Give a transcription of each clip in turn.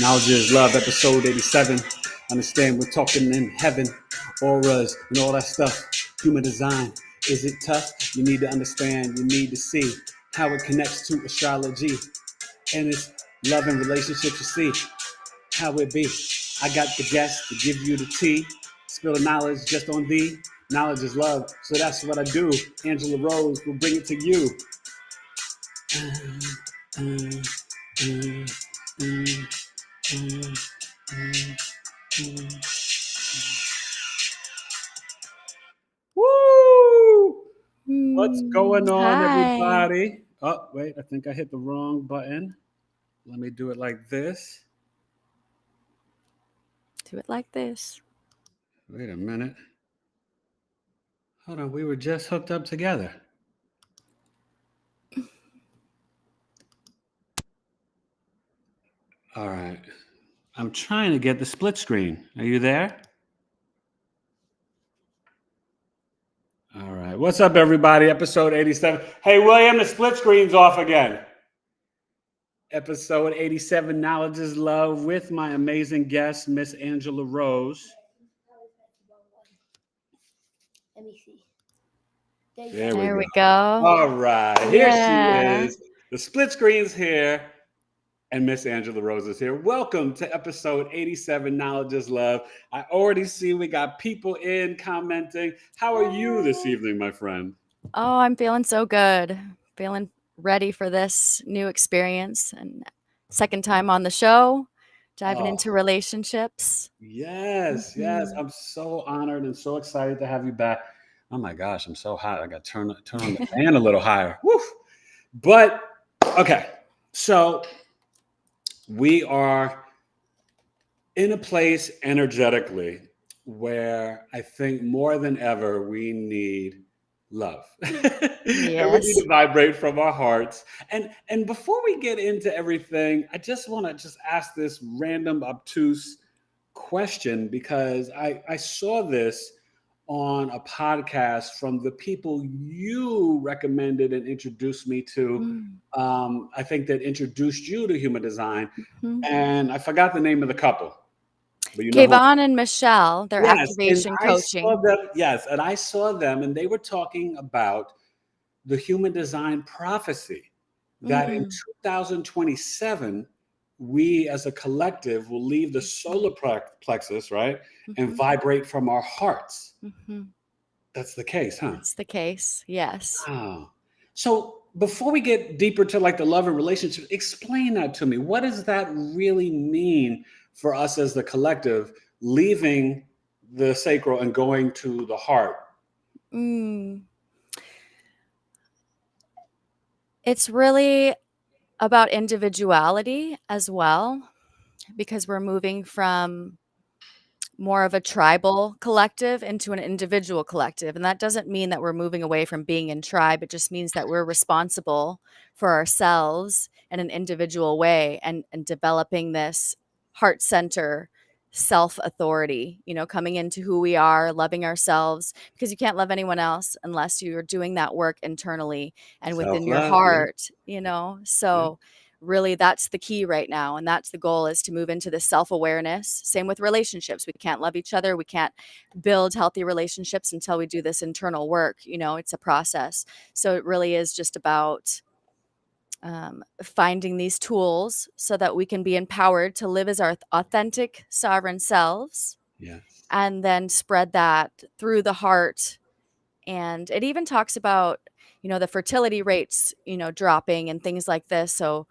Knowledge is Love, episode 87. Understand we're talking in heaven, auras and all that stuff. Human design, is it tough? You need to understand, you need to see how it connects to astrology. And it's love and relationships, you see how it be. I got the guest to give you the tea. Spill the knowledge just on thee. Knowledge is love, so that's what I do. Angela Rose will bring it to you. Woo! What's going on, Hi. everybody? Oh, wait, I think I hit the wrong button. Let me do it like this. Do it like this. Wait a minute. Hold on, we were just hooked up together. All right. I'm trying to get the split screen. Are you there? All right. What's up, everybody? Episode 87. Hey, William, the split screen's off again. Episode 87, Knowledge is Love, with my amazing guest, Miss Angela Rose. Let me see. There we go. All right. Here Yeah. she is. The split screen's here, and Miss Angela Rose is here. Welcome to episode 87, Knowledge is Love. I already see we got people in commenting. How are you this evening, my friend? Oh, I'm feeling so good. Feeling ready for this new experience and second time on the show, diving into relationships. Yes. I'm so honored and so excited to have you back. Oh my gosh, I'm so hot. I got to turn on the fan a little higher. Woo! But okay, so we are in a place energetically where I think more than ever we need love. And we need to vibrate from our hearts. And before we get into everything, I just want to just ask this random obtuse question, because I saw this on a podcast from the people you recommended and introduced me to. I think that introduced you to human design. And I forgot the name of the couple. But you know Kayvon and Michelle, their activation coaching. And I saw them, and they were talking about the human design prophecy that in 2027, we as a collective will leave the solar plexus, right, and vibrate from our hearts. That's the case, huh? That's the case, yes. Oh. So before we get deeper to like the love and relationship, explain that to me. What does that really mean for us as the collective, leaving the sacral and going to the heart? It's really about individuality as well, because we're moving from more of a tribal collective into an individual collective. And that doesn't mean that we're moving away from being in tribe. It just means that we're responsible for ourselves in an individual way, and developing this heart center self-authority, coming into who we are, loving ourselves, because you can't love anyone else unless you're doing that work internally and within your heart, So really, that's the key right now. And that's the goal, is to move into the self-awareness. Same with relationships. We can't love each other. We can't build healthy relationships until we do this internal work. It's a process. So it really is just about finding these tools so that we can be empowered to live as our authentic, sovereign selves. Yes. And then spread that through the heart. And it even talks about, the fertility rates, dropping and things like this. So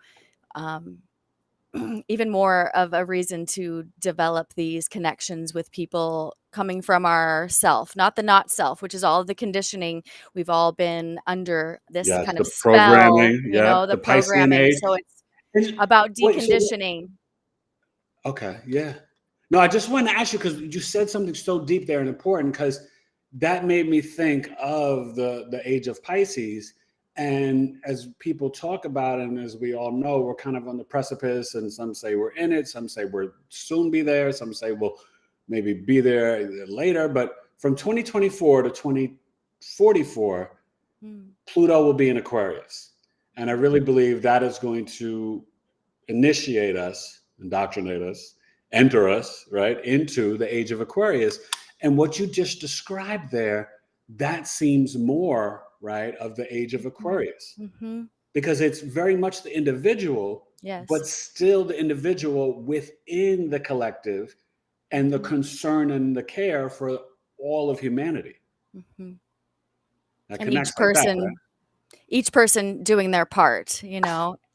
even more of a reason to develop these connections with people coming from our self, not the not self, which is all of the conditioning. We've all been under this kind of spell, programming, the programming. So it's about deconditioning. Okay, yeah. No, I just wanted to ask you, because you said something so deep there and important, because that made me think of the age of Pisces. And as people talk about it, and as we all know, we're kind of on the precipice, and some say we're in it, some say we'll soon be there, some say we'll maybe be there later. But from 2024 to 2044, Pluto will be in Aquarius. And I really believe that is going to initiate us indoctrinate us, enter us, right, into the age of Aquarius. And what you just described there, that seems more, right, of the age of Aquarius. Mm-hmm. Because it's very much the individual, Yes. but still the individual within the collective and the concern and the care for all of humanity. Mm-hmm. That And connects like that, right? each person doing their part,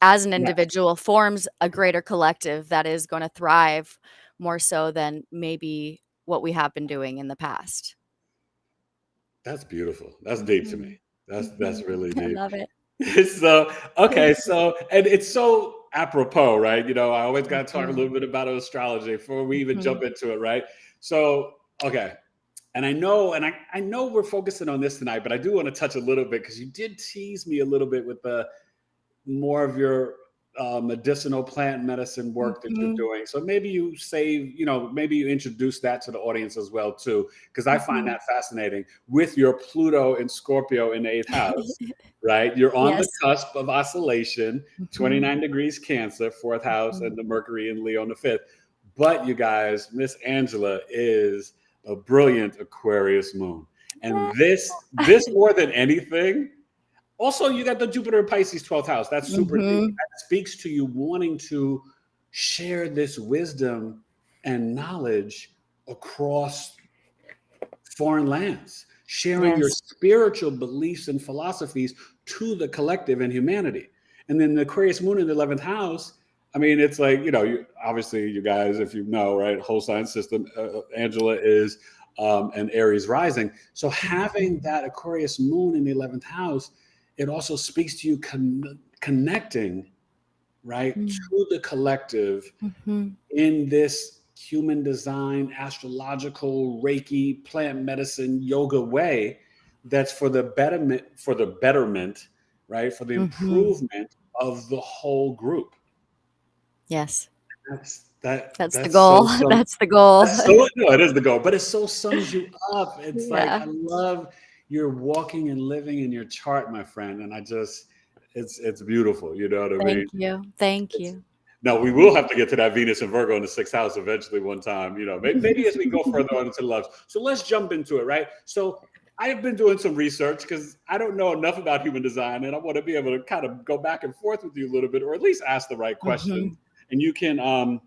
as an individual forms a greater collective that is going to thrive more so than maybe what we have been doing in the past. That's beautiful. That's deep to me. That's really I deep. love it. So, okay, so, and it's so apropos, right? I always got to talk a Mhm. little bit about astrology before we even Mhm. jump into it, right? So, okay. And I know we're focusing on this tonight, but I do want to touch a little bit because you did tease me a little bit with the more of your medicinal plant medicine work that you're Mhm. doing. So maybe you maybe you introduce that to the audience as well too, because I find that fascinating with your Pluto and Scorpio in the 8th house, right? You're on the Yes. cusp of oscillation, Mhm. 29 degrees Cancer, 4th house, and the Mercury in Leo on the 5th. But you guys, Miss Angela is a brilliant Aquarius moon. And this more than anything, also, you got the Jupiter and Pisces 12th house. That's super deep. Mhm. That speaks to you wanting to share this wisdom and knowledge across foreign lands, sharing your Yes. spiritual beliefs and philosophies to the collective and humanity. And then the Aquarius moon in the 11th house, I mean, it's like, obviously, you guys, if you know, right, whole sign system, Angela is an Aries rising. So having that Aquarius moon in the 11th house, it also speaks to you connecting, right, to the collective Mhm. in this human design, astrological, Reiki, plant medicine, yoga way that's for the betterment, right, for the Mhm. improvement of the whole group. Yes. That's the That's goal. That's the goal. no, it is the goal, but it so sums you up. It's like, Yeah. I love you're walking and living in your chart, my friend, and it's beautiful. You know what I mean? Thank you. Thank It's, you. now we will have to get to that Venus and Virgo in the 6th house eventually one time. Maybe as we go further on into the loves. So let's jump into it, right? So I've been doing some research because I don't know enough about human design, and I want to be able to kind of go back and forth with you a little bit, or at least ask the right questions. Mhm. And you can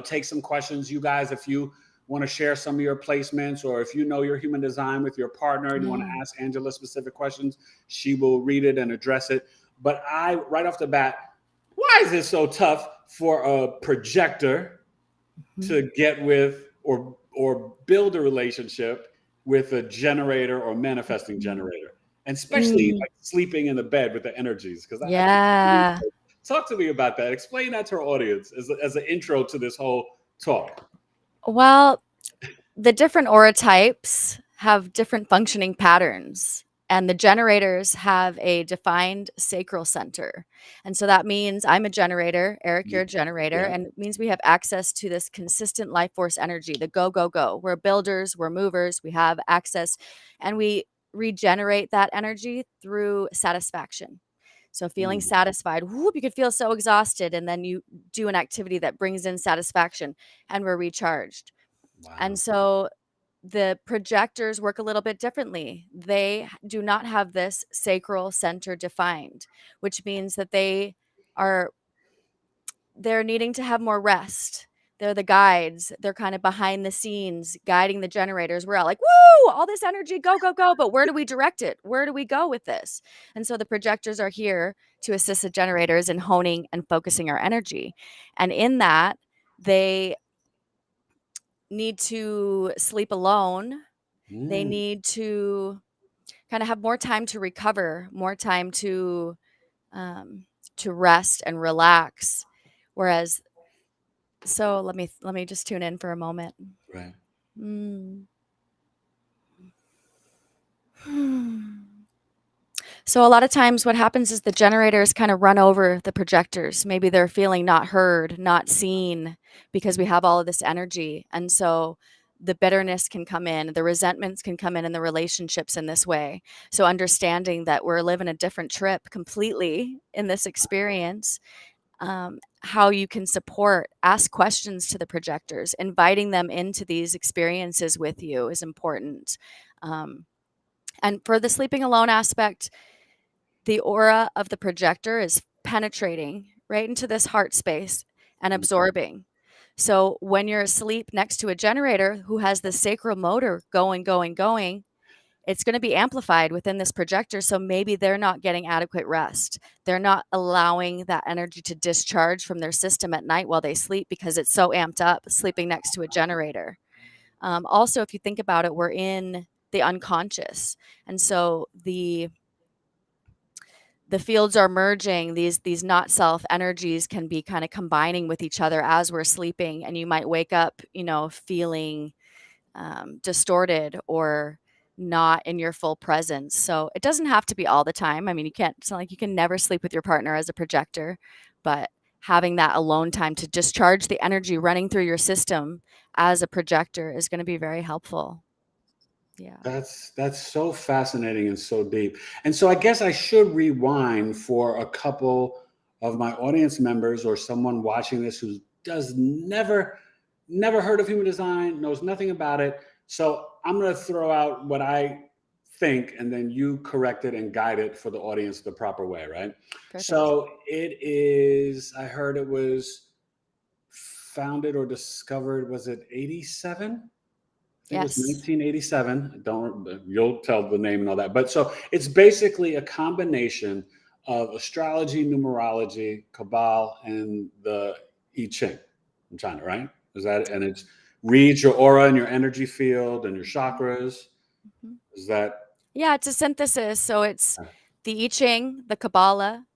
take some questions, you guys, if you want to share some of your placements, or if you know your human design with your partner and you want to Yeah. ask Angela specific questions, she will read it and address it. But right off the bat, why is it so tough for a projector to get with or build a relationship with a generator or manifesting generator, and especially Mm. like sleeping in the bed with the energies? Because I think Yeah. talk to me about that. Explain that to our audience as an intro to this whole talk. Well, the different aura types have different functioning patterns, and the generators have a defined sacral center. And so that means I'm a generator, Eric, you're a generator, Yeah. and it means we have access to this consistent life force energy, the go, go, go. We're builders, we're movers, we have access, and we regenerate that energy through satisfaction. So feeling satisfied, whoop, you could feel so exhausted, and then you do an activity that brings in satisfaction, and we're recharged. And Wow. so the projectors work a little bit differently. They do not have this sacral center defined, which means that they're needing to have more rest. They're the guides. They're kind of behind the scenes guiding the generators. We're all like, woo, all this energy, go, go, go. But where do we direct it? Where do we go with this? And so the projectors are here to assist the generators in honing and focusing our energy. And in that, they need to sleep alone. They Mm, need to kind of have more time to recover, more time um, to rest and relax. Whereas, so let me just tune in for a moment. right. Mm. So a lot of times what happens is the generators kind of run over the projectors. Maybe they're feeling not heard, not seen, because we have all of this energy. And so the bitterness can come in, the resentments can come in the relationships in this way. So understanding that we're living a different trip completely in this experience, how you can support, ask questions to the projectors, inviting them into these experiences with you is important. And for the sleeping alone aspect, the aura of the projector is penetrating right into this heart space and absorbing. So when you're asleep next to a generator who has the sacral motor going, it's going to be amplified within this projector. So maybe they're not getting adequate rest. They're not allowing that energy to discharge from their system at night while they sleep because it's so amped up sleeping next to a generator. Also, if you think about it, we're in the unconscious. And so the fields are merging. These not self energies can be kind of combining with each other as we're sleeping. And you might wake up, feeling distorted or not in your full presence. So it doesn't have to be all the time. I mean, it's not like you can never sleep with your partner as a projector, but having that alone time to discharge the energy running through your system as a projector is going to be very helpful. Yeah. That's so fascinating and so deep. And so I guess I should rewind for a couple of my audience members or someone watching this who does never heard of human design, knows nothing about it. So I'm going to throw out what I think, and then you correct it and guide it for the audience the proper way, right? Perfect. So it is, I heard it was founded or discovered, was it 87? It was 1987. You'll tell the name and all that. But so it's basically a combination of astrology, numerology, Kabbalah, and the I Ching in China, right? Is that, and it reads your aura and your energy field and your chakras. Mhm. Is that? Yeah, it's a synthesis. So it's the I Ching, the Kabbalah,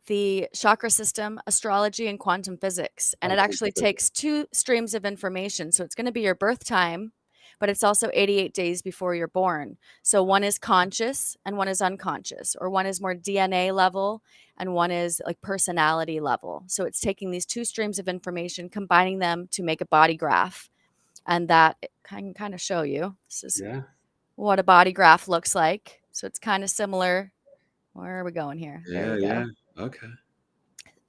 the chakra system, astrology, and quantum physics. And it actually takes two streams of information. So it's going to be your birth time, but it's also 88 days before you're born. So one is conscious and one is unconscious, or one is more DNA level and one is like personality level. So it's taking these two streams of information, combining them to make a body graph. And that can kind of show you. This is what a body graph looks like. So it's kind of similar. Where are we going here? There we go. Yeah. Okay.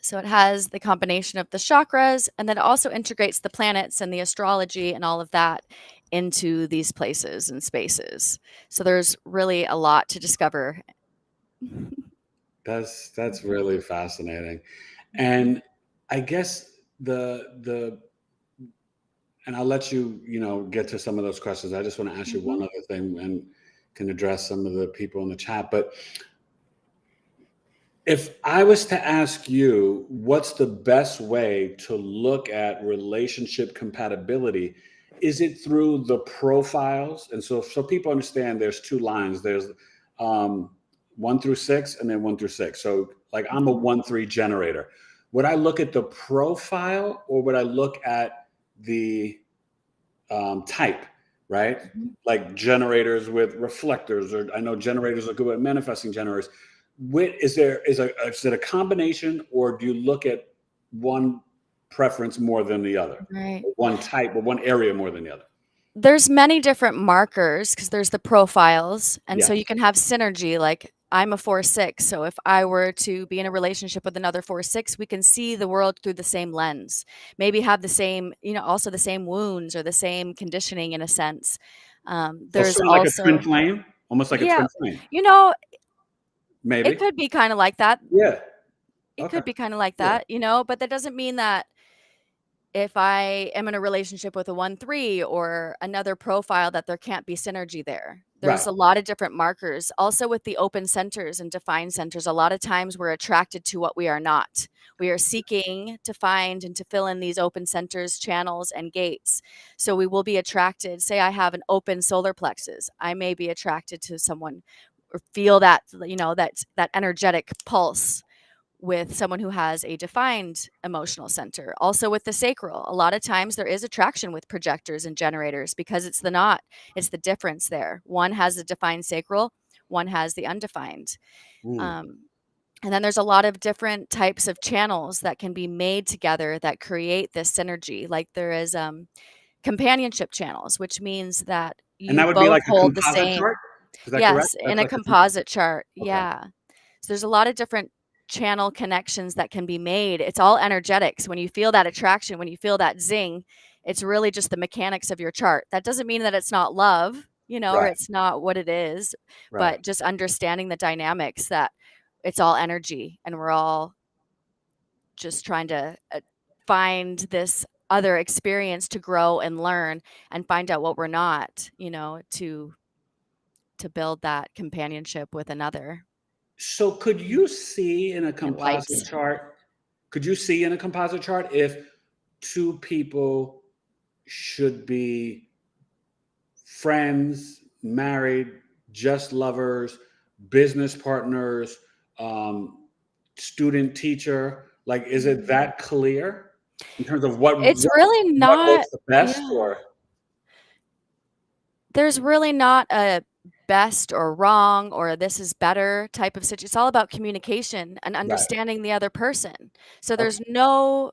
So it has the combination of the chakras, and then it also integrates the planets and the astrology and all of that into these places and spaces. So there's really a lot to discover. That's really fascinating. And I guess and I'll let you, get to some of those questions. I just want to ask you one other thing and can address some of the people in the chat. But if I was to ask you, what's the best way to look at relationship compatibility? Is it through the profiles? And so people understand there's two lines. There's 1 through 6 and then 1 through 6. So like I'm a 1-3 generator. Would I look at the profile or would I look at the type, right? Like generators with reflectors, or I know generators are good at manifesting generators. Is it a combination, or do you look at one preference more than the other? Right. One type or one area more than the other? There's many different markers because there's the profiles. And so you can have synergy. Like I'm a 4-6. So if I were to be in a relationship with another 4-6, we can see the world through the same lens, maybe have the same, also the same wounds or the same conditioning in a sense. There's sort of also like a twin flame, almost like a twin flame. Maybe it could be kind of like that. Yeah. It could be kind of like that, but that doesn't mean that if I am in a relationship with a 1-3 or another profile that there can't be synergy there. There's a lot of different markers. Also with the open centers and defined centers, a lot of times we're attracted to what we are not. We are seeking to find and to fill in these open centers, channels, and gates. So we will be attracted. Say I have an open solar plexus. I may be attracted to someone or feel that, that energetic pulse with someone who has a defined emotional center. Also with the sacral, a lot of times there is attraction with projectors and generators because it's the difference there. One has a defined sacral, one has the undefined. And then there's a lot of different types of channels that can be made together that create this synergy. Like there is companionship channels, which means that And that you would be both like a hold the composite same. chart? Is that correct? Yes, in a composite chart. Okay. Yeah. So there's a lot of different channel connections that can be made. It's all energetics. When you feel that attraction, when you feel that zing, it's really just the mechanics of your chart. That doesn't mean that it's not love, or Right. it's not what it is, Right. but just understanding the dynamics that it's all energy and we're all just trying to find this other experience to grow and learn and find out what we're not, to build that companionship with another. So could you see in a It lights. composite chart, if two people should be friends, married, just lovers, business partners, student teacher? Like, is it that clear in terms of what It's really what not. works the best? Yeah. Or There's really not a best or wrong or this is better type of situation. It's all about communication and right? understanding the other person. So Okay. there's no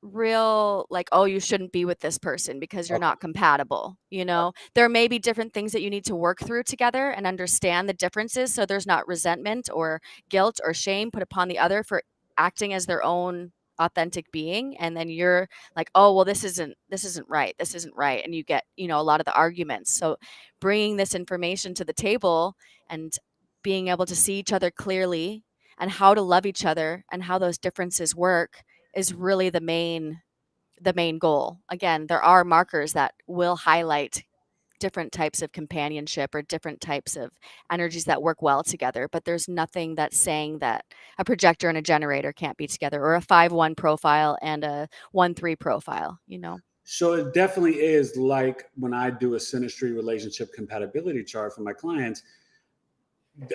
real like, oh, you shouldn't be with this person because you're Okay. not compatible. There may be different things that you need to work through together and understand the differences, so there's not resentment or guilt or shame put upon the other for acting as their own authentic being, and then you're like, oh, well, this isn't right, and you get a lot of the arguments. So bringing this information to the table and being able to see each other clearly and how to love each other and how those differences work is really the main goal. Again, there are markers that will highlight different types of companionship or different types of energies that work well together, but there's nothing that's saying that a projector and a generator can't be together, or a 5-1 profile and a 1-3 profile. So it definitely is like when I do a synastry relationship compatibility chart for my clients,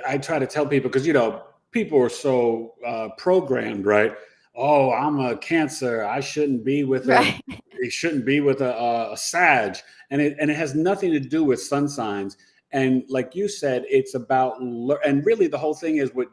I try to tell people, because people are so programmed, right? Oh, I'm a Cancer. I shouldn't be with Right. It shouldn't be with a Sag, and it has nothing to do with sun signs. And like you said, it's about and really the whole thing is what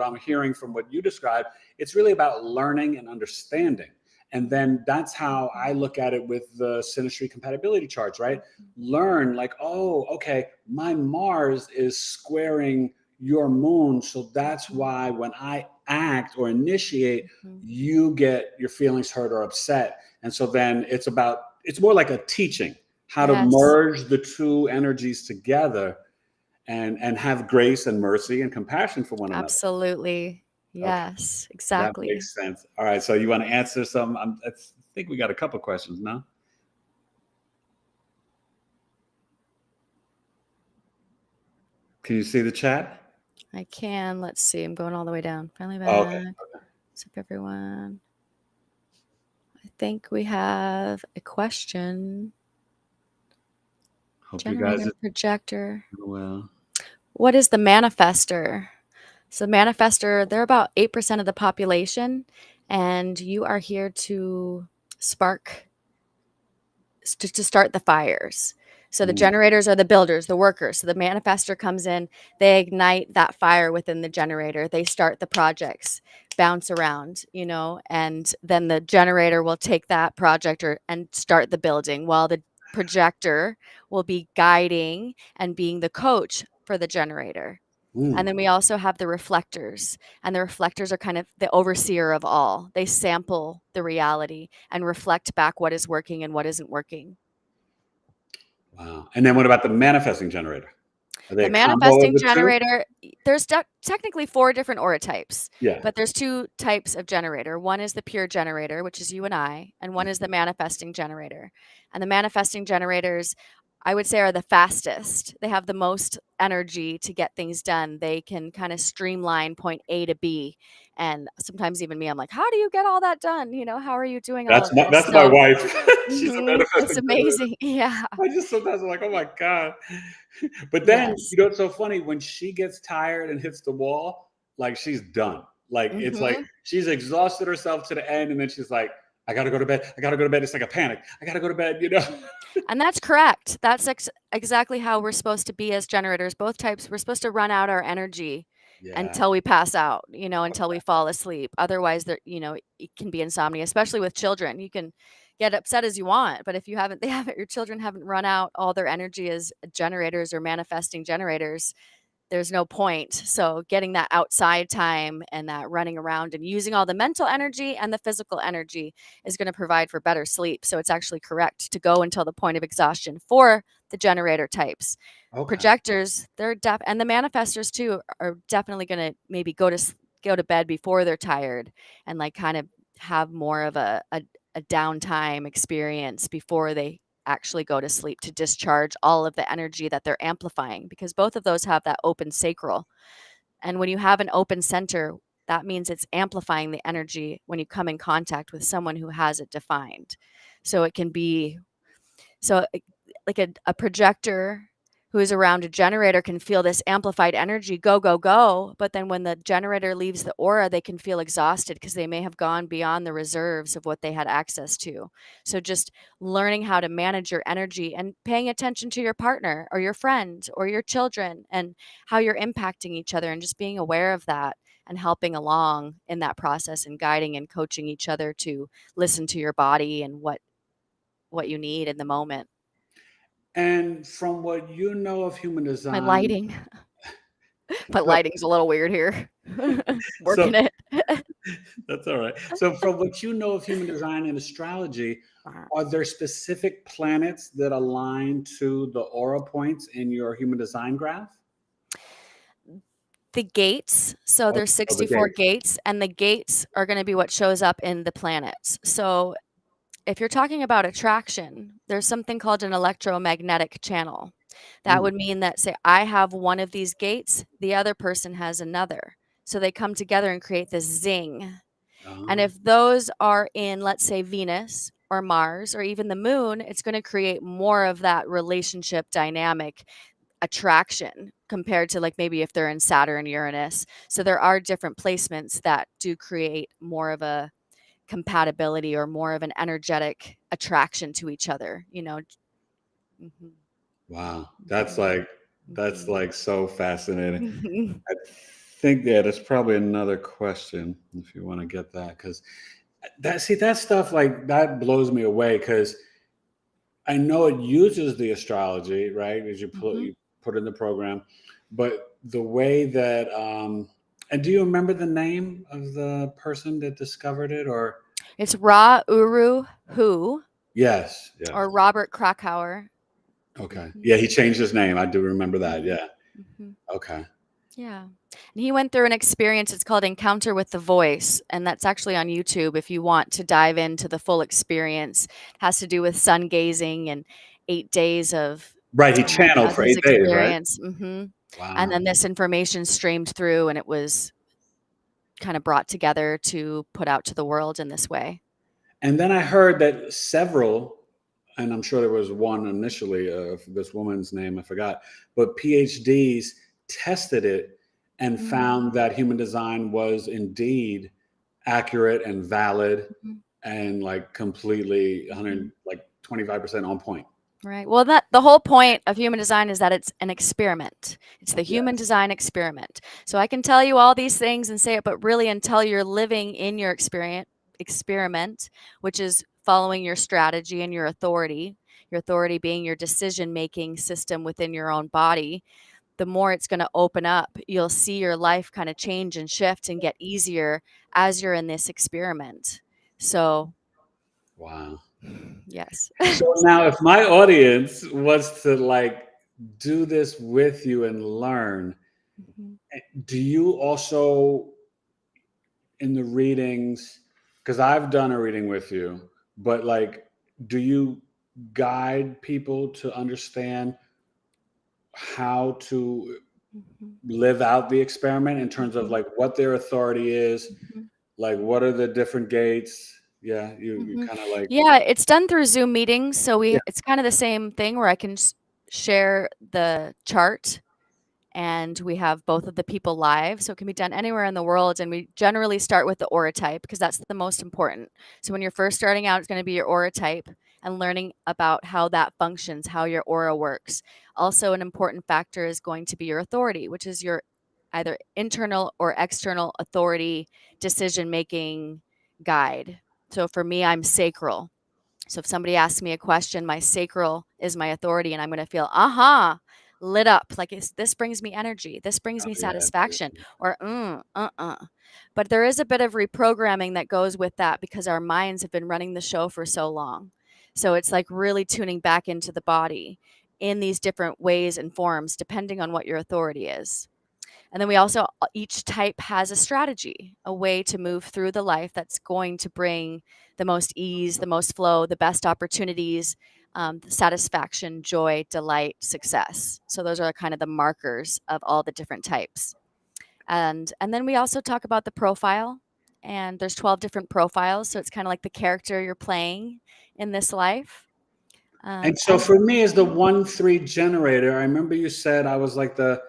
I'm hearing from what you described. It's really about learning and understanding. And then that's how I look at it with the synastry compatibility charts, right? Learn like, oh, okay, my Mars is squaring your moon. So that's why when I act or initiate, you get your feelings hurt or upset. And so then it's more like a teaching how to merge the two energies together and have grace and mercy and compassion for one another. Absolutely. Yes, exactly. That makes sense. All right. So you want to answer some? I think we got a couple questions now. Can you see the chat? I can. Let's see. I'm going all the way down. Finally back. Okay. What's up, everyone? I think we have a question. Hope Generator, you guys projector. well. What is the manifester? So manifester, they're about 8% of the population, and you are here to start the fires. So the generators are the builders, the workers. So the manifester comes in, they ignite that fire within the generator. They start the projects, bounce around, and then the generator will take that project and start the building, while the projector will be guiding and being the coach for the generator. And then we also have the reflectors, and the reflectors are kind of the overseer of all. They sample the reality and reflect back what is working and what isn't working. Wow. And then what about the manifesting generator? Are they The a combo of manifesting the two? generator, there's technically 4 different aura types, Yeah. but there's 2 types of generator. One is the pure generator, which is you and I, and one is the manifesting generator. And the manifesting generators, I would say, are the fastest. They have the most energy to get things done. They can kind of streamline point A to B. And sometimes even me, I'm like, how do you get all that done? How are you doing all of this? That's my wife. She's a manifesting. It's amazing. Yeah. I just sometimes I'm like, oh my God. But then, it's so funny when she gets tired and hits the wall, like she's done. Like it's like she's exhausted herself to the end, and then she's like, I gotta go to bed. I gotta go to bed. It's like a panic. I gotta go to bed, And that's correct. That's exactly how we're supposed to be as generators. Both types, we're supposed to run out our energy until we pass out, until we fall asleep. Otherwise, it can be insomnia, especially with children. You can get upset as you want, but if your children haven't run out all their energy as generators or manifesting generators, there's no point. So getting that outside time and that running around and using all the mental energy and the physical energy is going to provide for better sleep. So it's actually correct to go until the point of exhaustion for the generator types. Okay. Projectors, and the manifestors too are definitely going to maybe go to bed before they're tired and like kind of have more of a downtime experience before they actually go to sleep to discharge all of the energy that they're amplifying, because both of those have that open sacral. And when you have an open center, that means it's amplifying the energy when you come in contact with someone who has it defined. So it can be like a projector who is around a generator can feel this amplified energy go, go, go. But then when the generator leaves the aura, they can feel exhausted because they may have gone beyond the reserves of what they had access to. So just learning how to manage your energy and paying attention to your partner or your friend or your children and how you're impacting each other, and just being aware of that and helping along in that process and guiding and coaching each other to listen to your body and what you need in the moment. And from what you know of human My design, lighting. My lighting's a little weird here. Working so it. that's all right. So from what you know of human design and astrology, are there specific planets that align to the aura points in your human design graph? The gates. So there's Oh, the 64 gates. gates, and the gates are going to be what shows up in the planets. So if you're talking about attraction, there's something called an electromagnetic channel. That would mean that, say, I have one of these gates, the other person has another. So they come together and create this zing. And if those are in, let's say, Venus or Mars or even the moon, it's going to create more of that relationship dynamic attraction compared to like maybe if they're in Saturn, Uranus. So there are different placements that do create more of a compatibility or more of an energetic attraction to each other, you know. Mhm. Wow, that's like so fascinating. Mhm. I think there's probably another question if you want to get that, because that stuff like that blows me away, because I know it uses the astrology, right? As you put in the program, but the way that and do you remember the name of the person that discovered it, or It's Ra-Uru-Hu yes, or Robert Krakauer. okay, yeah, he changed his name. I do remember that. Yeah, okay. Yeah. And he went through an experience, it's called Encounter with the Voice, and that's actually on YouTube if you want to dive into the full experience. It has to do with sun gazing and 8 days of Right, he channeled for his 8 days, right? experience. And Wow. then this information streamed through and it was kind of brought together to put out to the world in this way. And then I heard that several, and I'm sure there was one initially of this woman's name, I forgot, but PhDs tested it and found that human design was indeed accurate and valid and like completely 100, like 25% on point. Right. Well, the whole point of human design is that it's an experiment. It's the human Yes. design experiment. So I can tell you all these things and say it, but really until you're living in your experiment, which is following your strategy and your authority being your decision-making system within your own body, the more it's going to open up. You'll see your life kind of change and shift and get easier as you're in this experiment. So, Wow. yes. So now if my audience was to like do this with you and learn, do you also in the readings, because I've done a reading with you, but like, do you guide people to understand how to live out the experiment in terms of like what their authority is, like what are the different gates? Yeah, you kind of like Yeah, it's done through Zoom meetings, so yeah. it's kind of the same thing where I can share the chart and we have both of the people live, so it can be done anywhere in the world, and we generally start with the aura type because that's the most important. So when you're first starting out, it's going to be your aura type and learning about how that functions, how your aura works. Also, an important factor is going to be your authority, which is your either internal or external authority decision-making guide. So for me, I'm sacral. So if somebody asks me a question, my sacral is my authority, and I'm going to feel, aha, lit up, like this brings me energy, this brings Oh, me yeah. satisfaction, or but there is a bit of reprogramming that goes with that because our minds have been running the show for so long. So it's like really tuning back into the body in these different ways and forms depending on what your authority is. And then we also, each type has a strategy, a way to move through the life that's going to bring the most ease, the most flow, the best opportunities, satisfaction, joy, delight, success. So those are kind of the markers of all the different types. And then we also talk about the profile, and there's 12 different profiles. So it's kind of like the character you're playing in this life. And so for me, as the 1-3 generator, I remember you said I was like the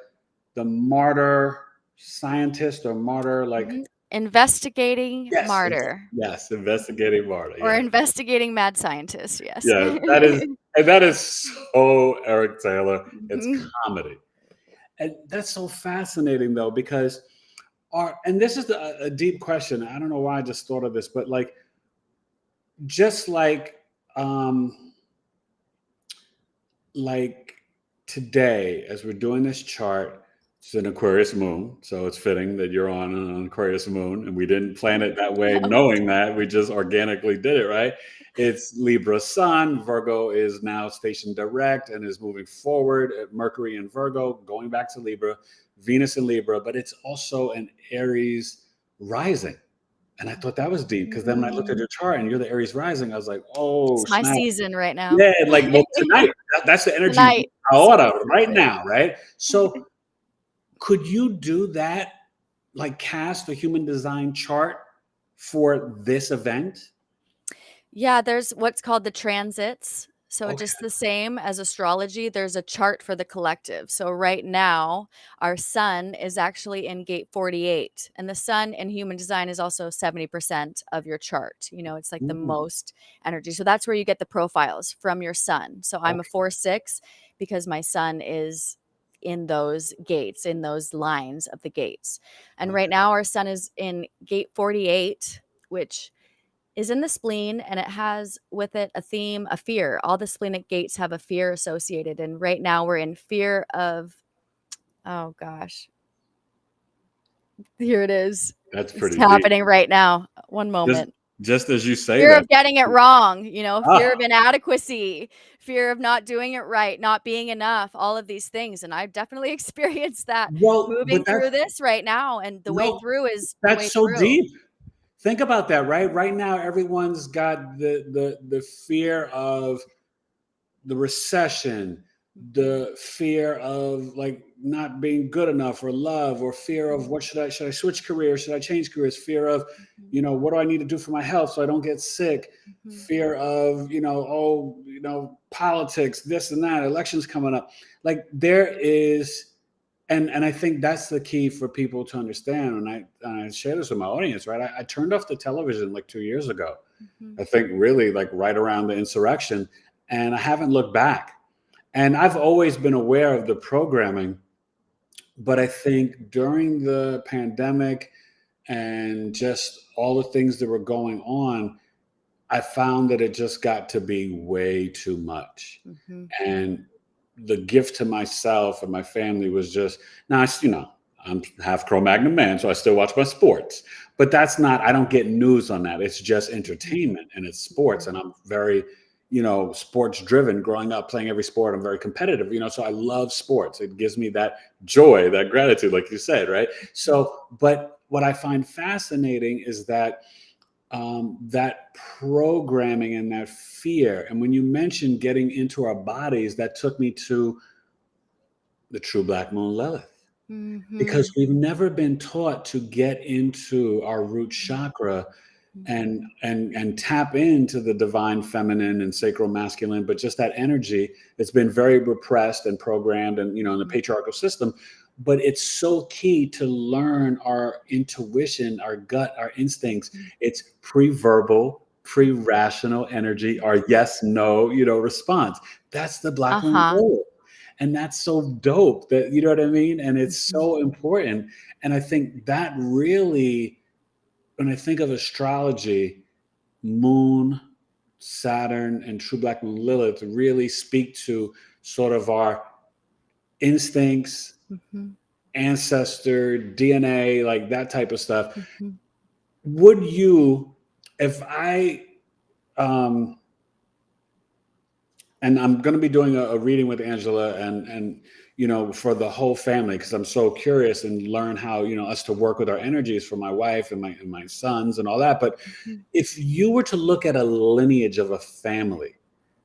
martyr scientist or martyr, like investigating yes, martyr. yes, investigating martyr. Or Yeah, investigating mad scientist, yes. yeah, that is so Eric Taylor. It's comedy, and that's so fascinating though because and this is a deep question. I don't know why I just thought of this, but like just like today, as we're doing this chart, it's an Aquarius moon. So it's fitting that you're on an Aquarius moon. And we didn't plan it that way, knowing that. We just organically did it, right? It's Libra sun. Virgo is now stationed direct and is moving forward. Mercury in Virgo, going back to Libra, Venus in Libra, but it's also an Aries rising. And I thought that was deep because then when I looked at your chart and you're the Aries rising, I was like, oh, It's my snap. season right now. Yeah, like well, tonight, that's the energy Tonight, out of right specifically. now, right? So could you do that, like cast a human design chart for this event? Yeah, there's what's called the transits. So Okay. just the same as astrology, there's a chart for the collective. So right now, our sun is actually in gate 48. And the sun in human design is also 70% of your chart. You know, it's like the Mm, most energy. So that's where you get the profiles from your sun. So I'm a okay. 4-6 because my sun is in those gates, in those lines of the gates. And right now our sun is in gate 48, which is in the spleen, and it has with it a theme, a fear. All the splenic gates have a fear associated. And right now we're in fear of, oh gosh, here it is. That's It's pretty deep. happening right now. One Just, moment. just as you say Fear that. of getting it wrong, you know, fear Ah, of inadequacy, fear of not doing it right, not being enough, all of these things. And I've definitely experienced that well, moving but through this right now. And the way no, through is the way that's so through. deep. Think about that, right? Right now, everyone's got the fear of the recession, the fear of like not being good enough or love, or fear of what should I switch careers? Should I change careers? Fear of, what do I need to do for my health so I don't get sick? Fear of, politics, this and that, elections coming up. Like there is, and I think that's the key for people to understand. And I share this with my audience, right? I turned off the television like 2 years ago. I think really like right around the insurrection, and I haven't looked back. And I've always been aware of the programming, but I think during the pandemic and just all the things that were going on, I found that it just got to be way too much. And the gift to myself and my family was just, now, I'm half Cro-Magnon man, so I still watch my sports. But that's not, I don't get news on that. It's just entertainment and it's sports. And I'm very, sports driven growing up, playing every sport. I'm very competitive, so I love sports. It gives me that joy, that gratitude, like you said, right? So, but what I find fascinating is that that programming and that fear. And when you mentioned getting into our bodies, that took me to the true Black Moon Lilith, because we've never been taught to get into our root chakra and tap into the divine feminine and sacral masculine, but just that energy that's been very repressed and programmed and, in the patriarchal system. But it's so key to learn our intuition, our gut, our instincts. It's pre-verbal, pre-rational energy, our yes, no, response. That's the Black Moon Lilith. And that's so dope that, you know what I mean? And it's so important. And I think that really, when I think of astrology, Moon, Saturn, and true Black Moon Lilith really speak to sort of our instincts, Mhm. ancestor, DNA, like that type of stuff. Mhm. Would you, if I, um, and I'm going to be doing a reading with Angela and for the whole family, because I'm so curious and learn how us to work with our energies for my wife and my sons and all that. But Mhm. if you were to look at a lineage of a family,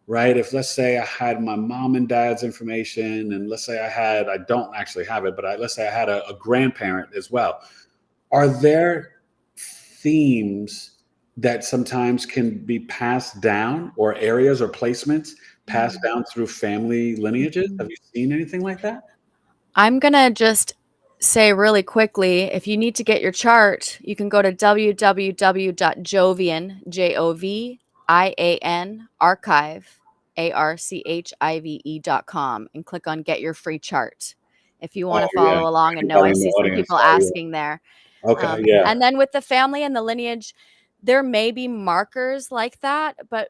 right? If let's say I had my mom and dad's information, and let's say I don't actually have it, but let's say I had a grandparent as well. Are there themes that sometimes can be passed down, or areas or placements passed Mhm. down through family lineages? Have Mhm. you seen anything like that? I'm going to just say really quickly, if you need to get your chart, you can go to www.jovian, Jovian, archive.com and click on get your free chart if you want Oh to yeah, follow along and know. anybody I in the see some audience. people Oh yeah. asking there. Okay, yeah. And then with the family and the lineage, there may be markers like that, but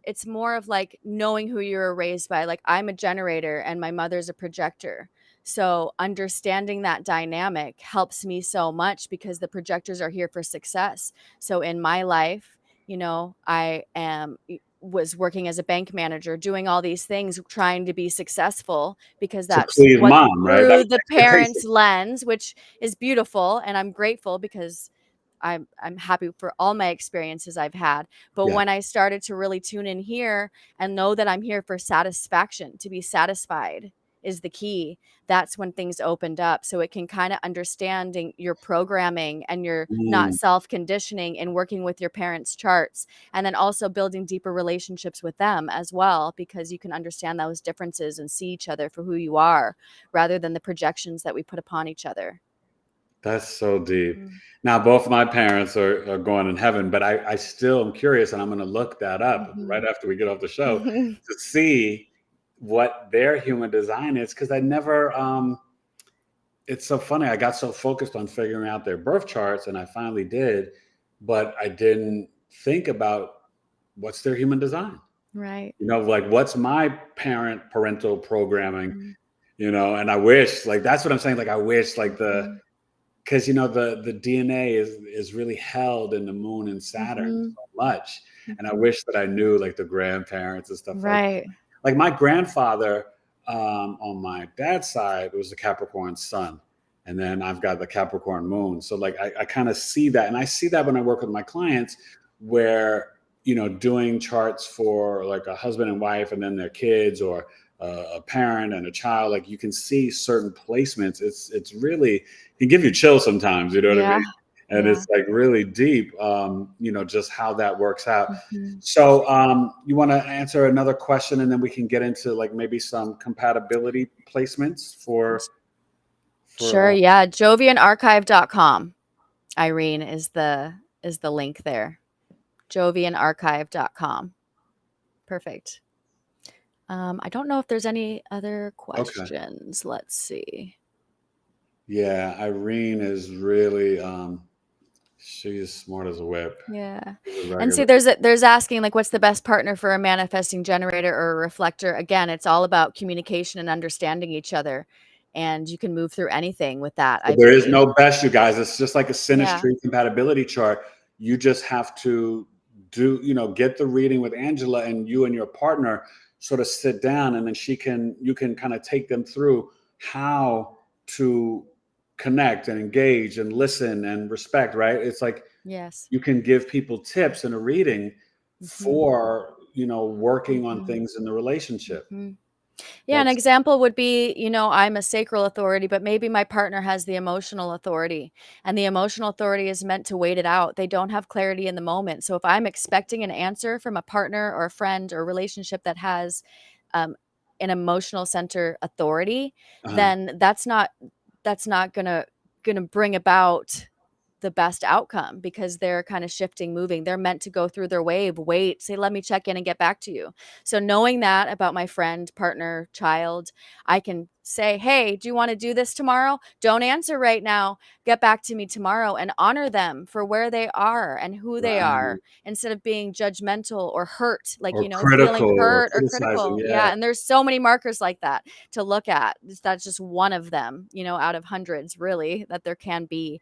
it's more of like knowing who you were raised by. Like I'm a generator and my mother's a projector. So understanding that dynamic helps me so much because the projectors are here for success. So in my life, was working as a bank manager, doing all these things, trying to be successful because To that's please what's mom, right? That through was the the expectation. parents' lens, which is beautiful. And I'm grateful because I'm happy for all my experiences I've had. But Yeah. when I started to really tune in here and know that I'm here for satisfaction, to be satisfied is the key. That's when things opened up. So it can kind of understanding your programming and your not Mm, self-conditioning and working with your parents' charts, and then also building deeper relationships with them as well, because you can understand those differences and see each other for who you are rather than the projections that we put upon each other. that's so deep. Mm. Now, both my parents are going in heaven, but I still am curious, and I'm going to look that up Mhm. right after we get off the show to see what their human design is, because I never. It's so funny. I got so focused on figuring out their birth charts, and I finally did, but I didn't think about what's their human design. Right. Like what's my parental programming. Mhm. And I wish, like, that's what I'm saying. Like, I wish, like, Mhm. because the DNA is really held in the moon and Saturn Mhm. so much, and I Mhm. wish that I knew like the grandparents and stuff like Right. like my grandfather, on my dad's side was a Capricorn sun, and then I've got the Capricorn moon. So like I kind of see that, and I see that when I work with my clients, where doing charts for like a husband and wife, and then their kids, or a parent and a child. Like you can see certain placements. It's really, it can give you chills sometimes. You know what I Yeah. mean? And Yeah. it's like really deep. Just how that works out. Mhm. So, you want to answer another question, and then we can get into like maybe some compatibility placements for. Sure. Yeah. Jovianarchive.com. Irene is the link there. Jovianarchive.com. Perfect. I don't know if there's any other Okay. questions. Let's see. Yeah, Irene is really. She's smart as a whip. Yeah. She's a And see, regular. there's asking like what's the best partner for a manifesting generator or a reflector? Again, it's all about communication and understanding each other. And you can move through anything with that, I There is believe. no best, you guys. It's just like a Yeah. synastry compatibility chart. You just have to get the reading with Angela, and you and your partner sort of sit down, and then you can kind of take them through how to connect and engage and listen and respect, right? It's like Yes. you can give people tips in a reading Mhm. for, working on Mhm. things in the relationship. Mhm. Yeah, an That's example would be, I'm a sacral authority, but maybe my partner has the emotional authority, and the emotional authority is meant to wait it out. They don't have clarity in the moment. So if I'm expecting an answer from a partner or a friend or relationship that has um, an emotional center authority, uh then that's not gonna bring about the best outcome because they're kind of shifting, moving. They're meant to go through their wave, wait, say, let me check in and get back to you. So knowing that about my friend, partner, child, I can say, hey, do you want to do this tomorrow? Don't answer right now. Get back to me tomorrow, and honor them for where they are and who they Right. are, instead of being judgmental or hurt, like, Or feeling critical or hurt or criticizing. critical. Yeah. Yeah. And there's so many markers like that to look at. That's just one of them, out of hundreds, really, that there can be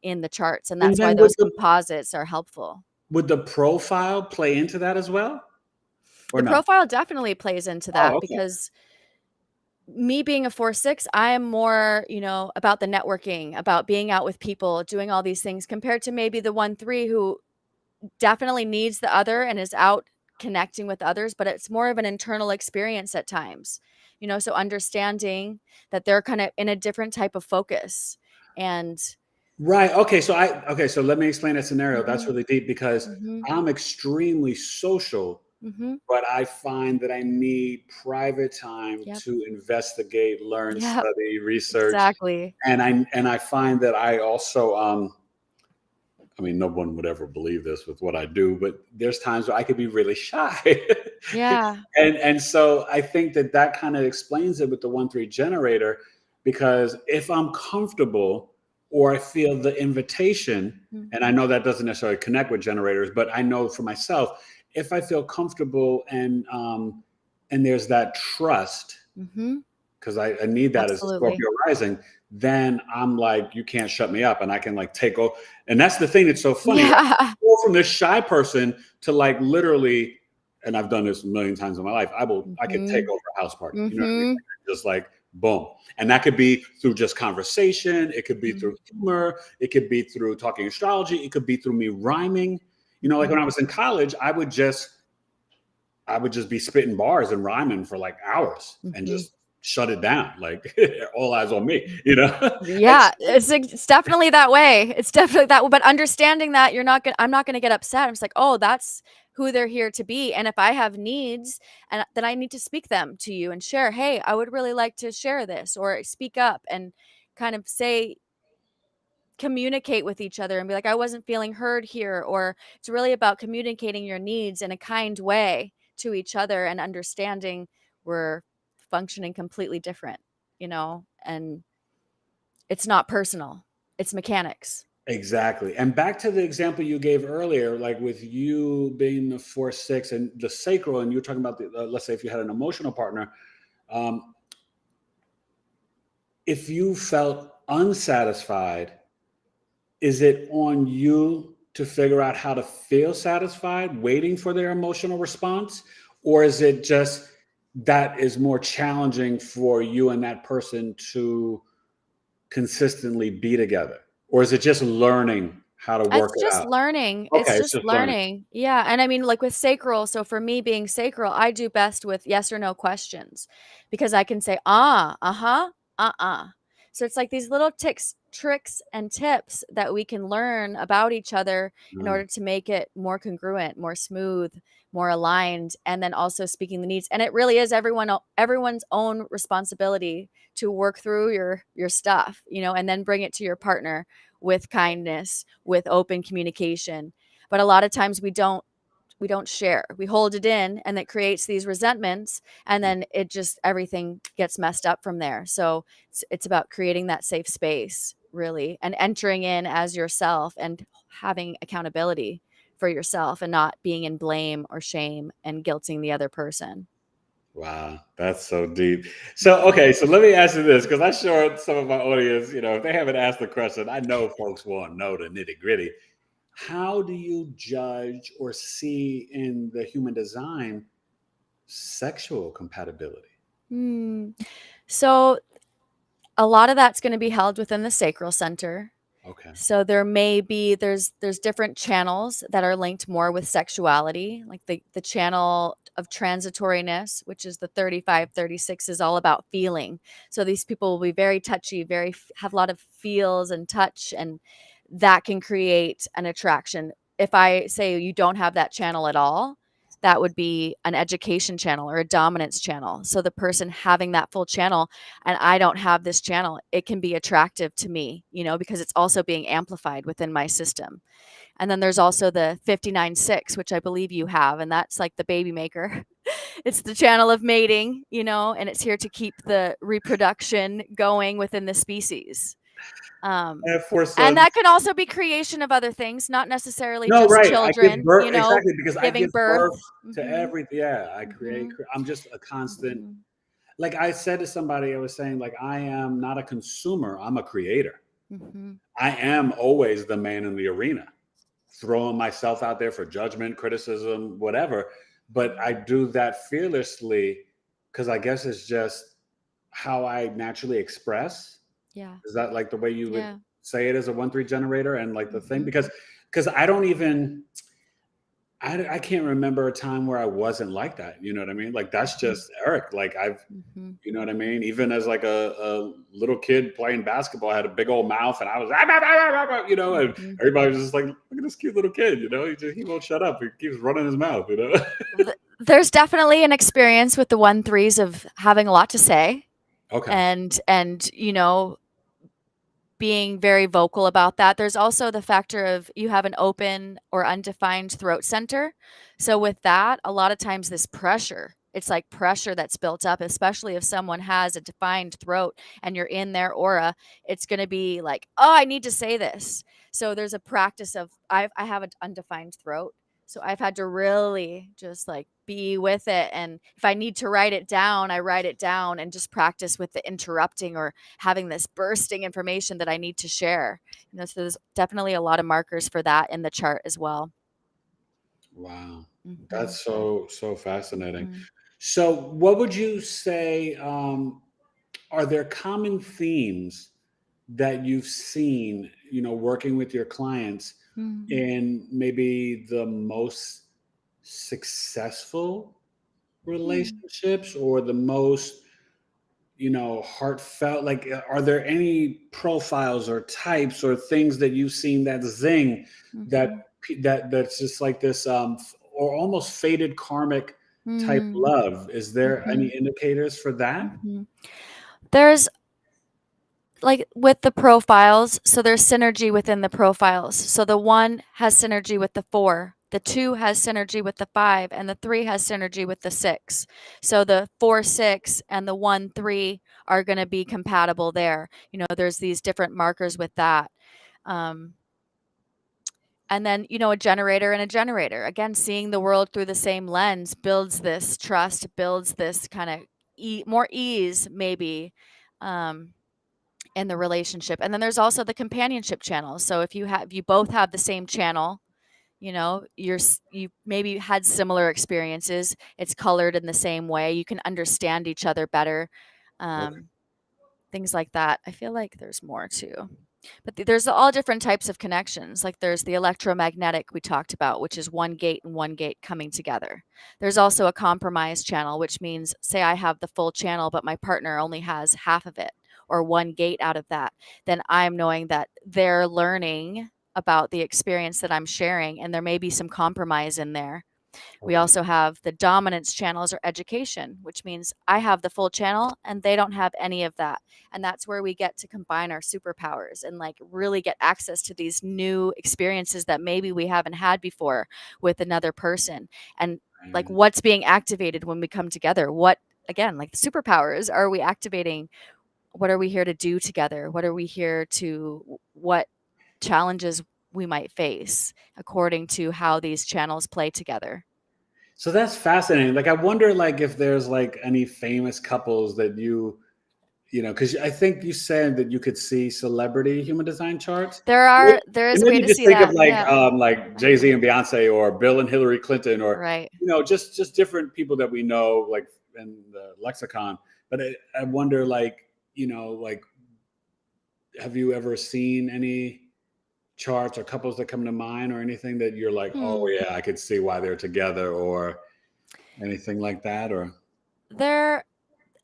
in the charts. And And that's why then those composites are helpful. would the profile play into that as well? Or The no? profile definitely plays into Oh, that, okay. because me being a 4/6, I am more, about the networking, about being out with people, doing all these things, compared to maybe the 1/3 who definitely needs the other and is out connecting with others, but it's more of an internal experience at times. So understanding that they're kind of in a different type of focus. And Right. Okay. So let me explain that scenario. That's Mhm, really deep because mhm, I'm extremely social, mhm. but I find that I need private time Yep. to investigate, learn, Yep. study, research. Exactly. And I find that I also I mean, no one would ever believe this with what I do, but there's times where I could be really shy. Yeah. And so I think that kind of explains it with the 1/3 generator, because if I'm comfortable or I feel the invitation, Mm. and I know that doesn't necessarily connect with generators, but I know for myself, if I feel comfortable and there's that trust, Mhm. because I need that as a Absolutely. Scorpio rising, then I'm like, you can't shut me up, and I can like take over. And that's the thing that's so funny. Like, Yeah. go from this shy person to like literally, and I've done this a million times in my life. I could take Mhm. over a house party. You know what I mean? Mhm. Like, just like boom. And that could be through just conversation. It could be Mm. through humor. It could be through talking astrology. It could be through me rhyming. Like when Mhm. I was in college, I would just be spitting bars and rhyming for like hours and Mhm. just shut it down. Like all eyes on me. And Yeah, it's definitely that way. It's definitely that way, but understanding that I'm not gonna get upset. I'm just like, "Oh, that's who they're here to be, and if I have needs, and then I need to speak them to you and share, 'Hey, I would really like to share this,' or speak up and kind of say communicate with each other and be like, 'I wasn't feeling heard here,' or it's really about communicating your needs in a kind way to each other and understanding we're functioning completely different, and it's not personal. It's mechanics. exactly. And back to the example you gave earlier, like with you being the 4/6 and the sacral, and you're talking about let's say if you had an emotional partner, um, if you felt unsatisfied, is it on you to figure out how to feel satisfied, waiting for their emotional response? Or is it just that is more challenging for you and that person to consistently be together? Or is it just learning how to work It's it just out? learning. Okay, It's it's just just learning. learning. Yeah, and I mean, like, with sacral, so for me being sacral, I do best with yes or no questions, because I can say, "Ah, uh-huh, uh-uh." So it's like these little tricks and tips that we can learn about each other in Mm, order to make it more congruent, more smooth, more aligned, and then also speaking the needs. And it really is everyone's own responsibility to work through your stuff, and then bring it to your partner with kindness, with open communication. But a lot of times we don't share. We hold it in, and it creates these resentments, and then it just everything gets messed up from there. So it's about creating that safe space, really, and entering in as yourself and having accountability for yourself and not being in blame or shame and guilting the other person. wow, that's so deep. So, okay, so let me ask you this, because I'm sure some of my audience, if they haven't asked the question, I know folks want to know the nitty gritty. How do you judge or see in the human design sexual compatibility? Hmm. So a lot of that's going to be held within the sacral center. Okay. So there's different channels that are linked more with sexuality, like the channel of transitoriness, which is the 35-36, is all about feeling. So these people will be very touchy, have a lot of feels and touch, and that can create an attraction. If I say you don't have that channel at all, that would be an education channel or a dominance channel. So the person having that full channel and I don't have this channel, it can be attractive to me, because it's also being amplified within my system. And then there's also the 59-6, which I believe you have, and that's like the baby maker. It's the channel of mating, and it's here to keep the reproduction going within the species. I have 4 And sons. that can also be creation of other things, not necessarily No, just right. I give children, birth exactly because I giving give birth. birth to everything. Yeah, I create. I'm just a constant. Mhm. Like I said to somebody, I was saying, like, I am not a consumer. I'm a creator. Mhm. I am always the man in the arena, throwing myself out there for judgment, criticism, whatever. But I do that fearlessly because I guess it's just how I naturally express. Yeah. Is that like the way you would Yeah. say it as a 1-3 generator and like the thing? Mhm. Because I don't even I can't remember a time where I wasn't like that. You know what I mean? Like that's just Eric. Like Mhm. you know what I mean? Even as like a little kid playing basketball, I had a big old mouth and I was, "Ah, bah, bah, bah, bah," and Mhm. everybody was just like, look at this cute little kid, he won't shut up. He keeps running his mouth, There's definitely an experience with the 1-3s of having a lot to say Okay. and being very vocal about that. There's also the factor of you have an open or undefined throat center. So with that, a lot of times this pressure, it's like pressure that's built up, especially if someone has a defined throat and you're in their aura, it's going to be like, oh, I need to say this. So there's a practice of I have an undefined throat. So I've had to really just like be with it. And if I need to write it down, I write it down and just practice with the interrupting or having this bursting information that I need to share. So there's definitely a lot of markers for that in the chart as well. Wow. Mhm. That's so fascinating. Mhm. So what would you say, are there common themes that you've seen, working with your clients Mhm. in maybe the most successful Hmm. relationships or the most heartfelt, like are there any profiles or types or things that you've seen that zing that Mhm. that's just like this or almost faded karmic type Mm. love? Is there any Mhm. indicators for that? Mhm. There's like with the profiles, so there's synergy within the profiles. So the 1 has synergy with the 4, the 2 has synergy with the 5, and the 3 has synergy with the 6. So the 4-6 and the 1-3 are going to be compatible there. There's these different markers with that. And then, a generator and a generator. Again, seeing the world through the same lens builds this trust, builds this kind of more ease, maybe. In the relationship. And then there's also the companionship channel. So if you both have the same channel, you maybe had similar experiences, it's colored in the same way, you can understand each other better. Okay. um, Things like that. I feel like there's more too, but there's all different types of connections. Like there's the electromagnetic we talked about, which is one gate and one gate coming together. There's also a compromise channel, which means say I have the full channel but my partner only has half of it or one gate out of that, then I'm knowing that they're learning about the experience that I'm sharing and there may be some compromise in there. We Okay. also have the dominance channels or education, which means I have the full channel and they don't have any of that. And that's where we get to combine our superpowers and like really get access to these new experiences that maybe we haven't had before with another person. And like And what's being activated when we come together? What, again, like the superpowers are we activating? What are we here to do together? What challenges we might face according to how these channels play together? so that's fascinating. Like I wonder like if there's like any famous couples that because I think you said that you could see celebrity human design charts. There It is a made way me to just see think of that, yeah. like Jay-Z and Beyonce or Bill and Hillary Clinton or Right. just different people that we know like in the lexicon. But I wonder like have you ever seen any charts or couples that come to mind or anything that you're like, oh Hmm. yeah, I could see why they're together or anything like that or There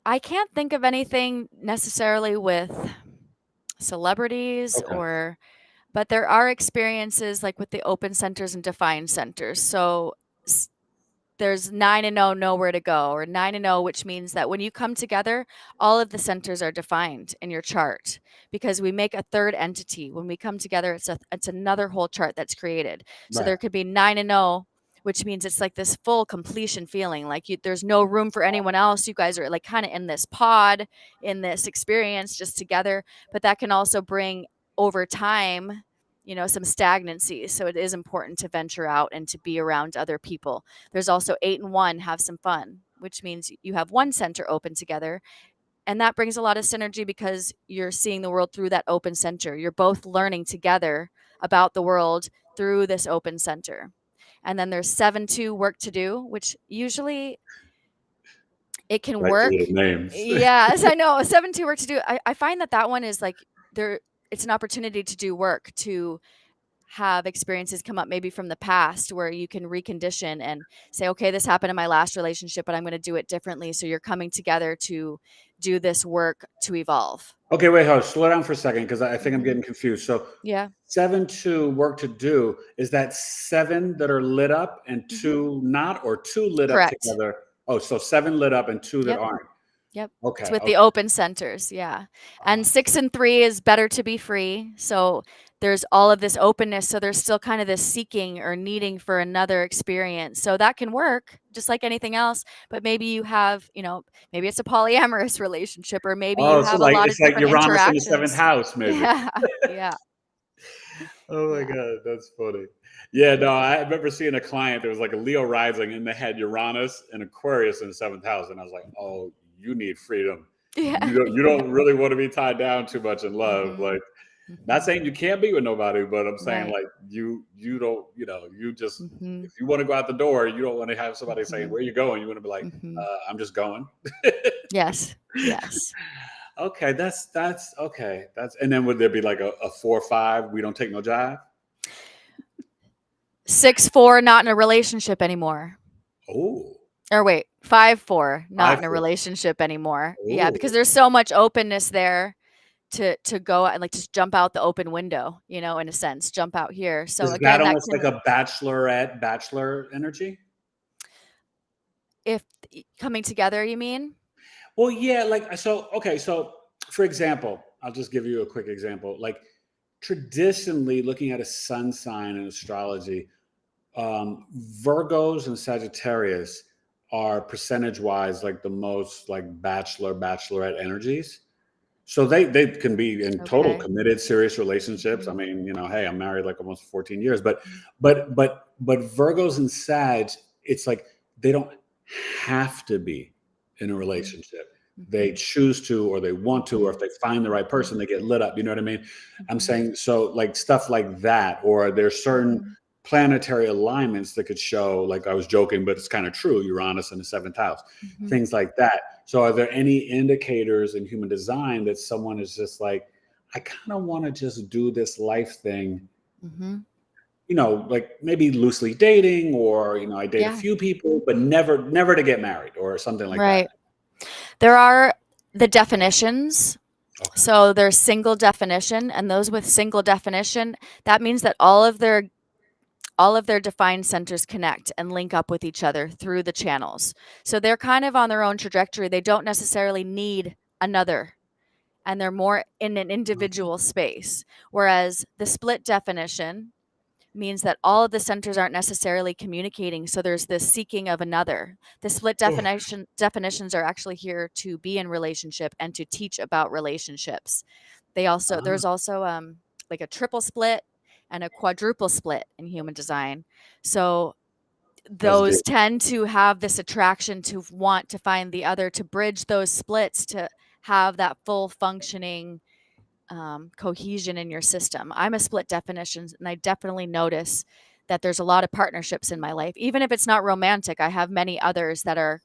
I can't think of anything necessarily with celebrities okay. but there are experiences like with the open centers and defined centers. So there's 9 and 0, nowhere to go, or 9 and 0, which means that when you come together, all of the centers are defined in your chart because we make a third entity. When we come together, it's another whole chart that's created. So Right. there could be 9 and 0, which means it's like this full completion feeling, like there's no room for anyone else. You guys are like kind of in this pod, in this experience just together. But that can also bring over time, some stagnancy. So it is important to venture out and to be around other people. There's also 8 and 1, have some fun, which means you have one center open together. And that brings a lot of synergy because you're seeing the world through that open center. You're both learning together about the world through this open center. And then there's 7-2, work to do, which usually it can Like the work. little names. Yes, I know. 7-2, work to do. I find that one is like it's an opportunity to do work, to have experiences come up maybe from the past where you can recondition and say, okay, this happened in my last relationship, but I'm going to do it differently. So you're coming together to do this work to evolve. Okay, wait, hold. Slow down for a second because I think I'm getting confused. So Yeah. 7-2, work to do. Is that 7 that are lit up and 2 not, or 2 lit Correct. up together? Oh, so 7 lit up and 2 that aren't. Yep. Okay. It's with the open centers. Yeah. And 6 and 3 is better to be free. So there's all of this openness. So there's still kind of this seeking or needing for another experience. So that can work just like anything else. But maybe you have, maybe it's a polyamorous relationship, or maybe you so have a lot of it's like different Uranus in the 7th interactions. house, maybe. Yeah. Yeah. Oh my Yeah. God, that's funny. Yeah, no, I remember seeing a client that was like a Leo rising and they had Uranus and Aquarius in the 7th house. And I was like, oh, you need freedom. Yeah. You don't really want to be tied down too much in love. Mhm. Like, not saying you can't be with nobody, but I'm saying Right. like you don't, you just, Mhm. if you want to go out the door, you don't want to have somebody saying, Mhm. where you going? You want to be like, Mhm. I'm just going. Yes. Yes. Okay, that's okay. And then would there be like a 4-5? We don't take no jive. 6-4, not in a relationship anymore. Oh, Or wait, 5-4, not in a 5-4. relationship anymore. Yeah, Oh. because there's so much openness there to go and like just jump out the open window, in a sense, jump out here. So Is that again, that almost like can, a bachelor energy? if coming together, you mean? Well, yeah, like so. Okay, so for example, I'll just give you a quick example. Like traditionally, looking at a sun sign in astrology, Virgos and Sagittarius are percentage-wise like the most like bachelorette energies. So they can be in total Okay. committed, serious relationships. I mean, hey, I'm married like almost 14 years, but Virgos and Sag, it's like they don't have to be in a relationship. They choose to, or they want to, or if they find the right person, they get lit up. You know what I mean? I'm saying, so like stuff like that, or there's certain planetary alignments that could show, like I was joking, but it's kind of true, Uranus in the 7th house, things like that. So are there any indicators in human design that someone is just like, I kind of want to just do this life thing, like maybe loosely dating, or, I date a few people, but never to get married or something like Right. that? There are the definitions. Okay. So there's single definition, and those with single definition, that means that all of their defined centers connect and link up with each other through the channels. So they're kind of on their own trajectory. They don't necessarily need another, and they're more in an individual space. Whereas the split definition means that all of the centers aren't necessarily communicating. So there's this seeking of another. The split definitions are actually here to be in relationship and to teach about relationships. There's also like a triple split and a quadruple split in human design. So those tend to have this attraction to want to find the other, to bridge those splits, to have that full functioning cohesion in your system. I'm a split definition, and I definitely notice that there's a lot of partnerships in my life. Even if it's not romantic, I have many others that are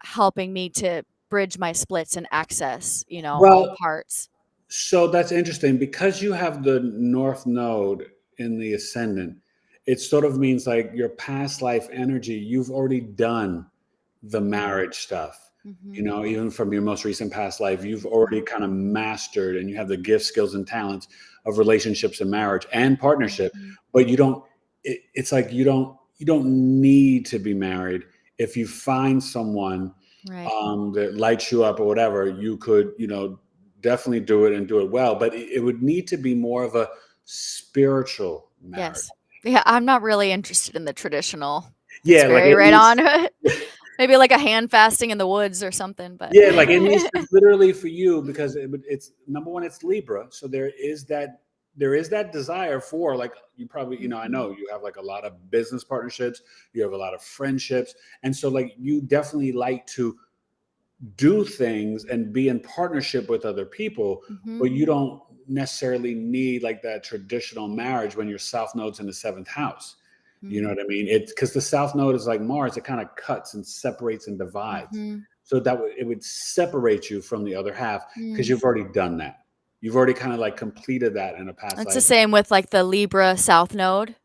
helping me to bridge my splits and access, all parts. So that's interesting because you have the North Node in the ascendant. It sort of means like your past life energy, you've already done the marriage stuff. Even from your most recent past life, you've already kind of mastered, and you have the gifts, skills, and talents of relationships and marriage and partnership. But you don't, it's like you you don't need to be married. If you find someone Right. that lights you up or whatever, you could, definitely do it and do it well. But it would need to be more of a spiritual marriage. Yes. Yeah, I'm not really interested in the traditional. Yeah, It's like very it right needs, on. Maybe like a hand fasting in the woods or something, but yeah, like it needs to literally for you, because it's number one, it's Libra. So there is that desire for, like, you probably, I know you have like a lot of business partnerships, you have a lot of friendships. And so like you definitely like to do things and be in partnership with other people, but you don't necessarily need like that traditional marriage when your south node's in the 7th house. You know what I mean? It's because the south node is like Mars, it kind of cuts and separates and divides. So that it would separate you from the other half, because you've already done that. You've already kind of like completed that in a past It's life. the same with like the Libra South Node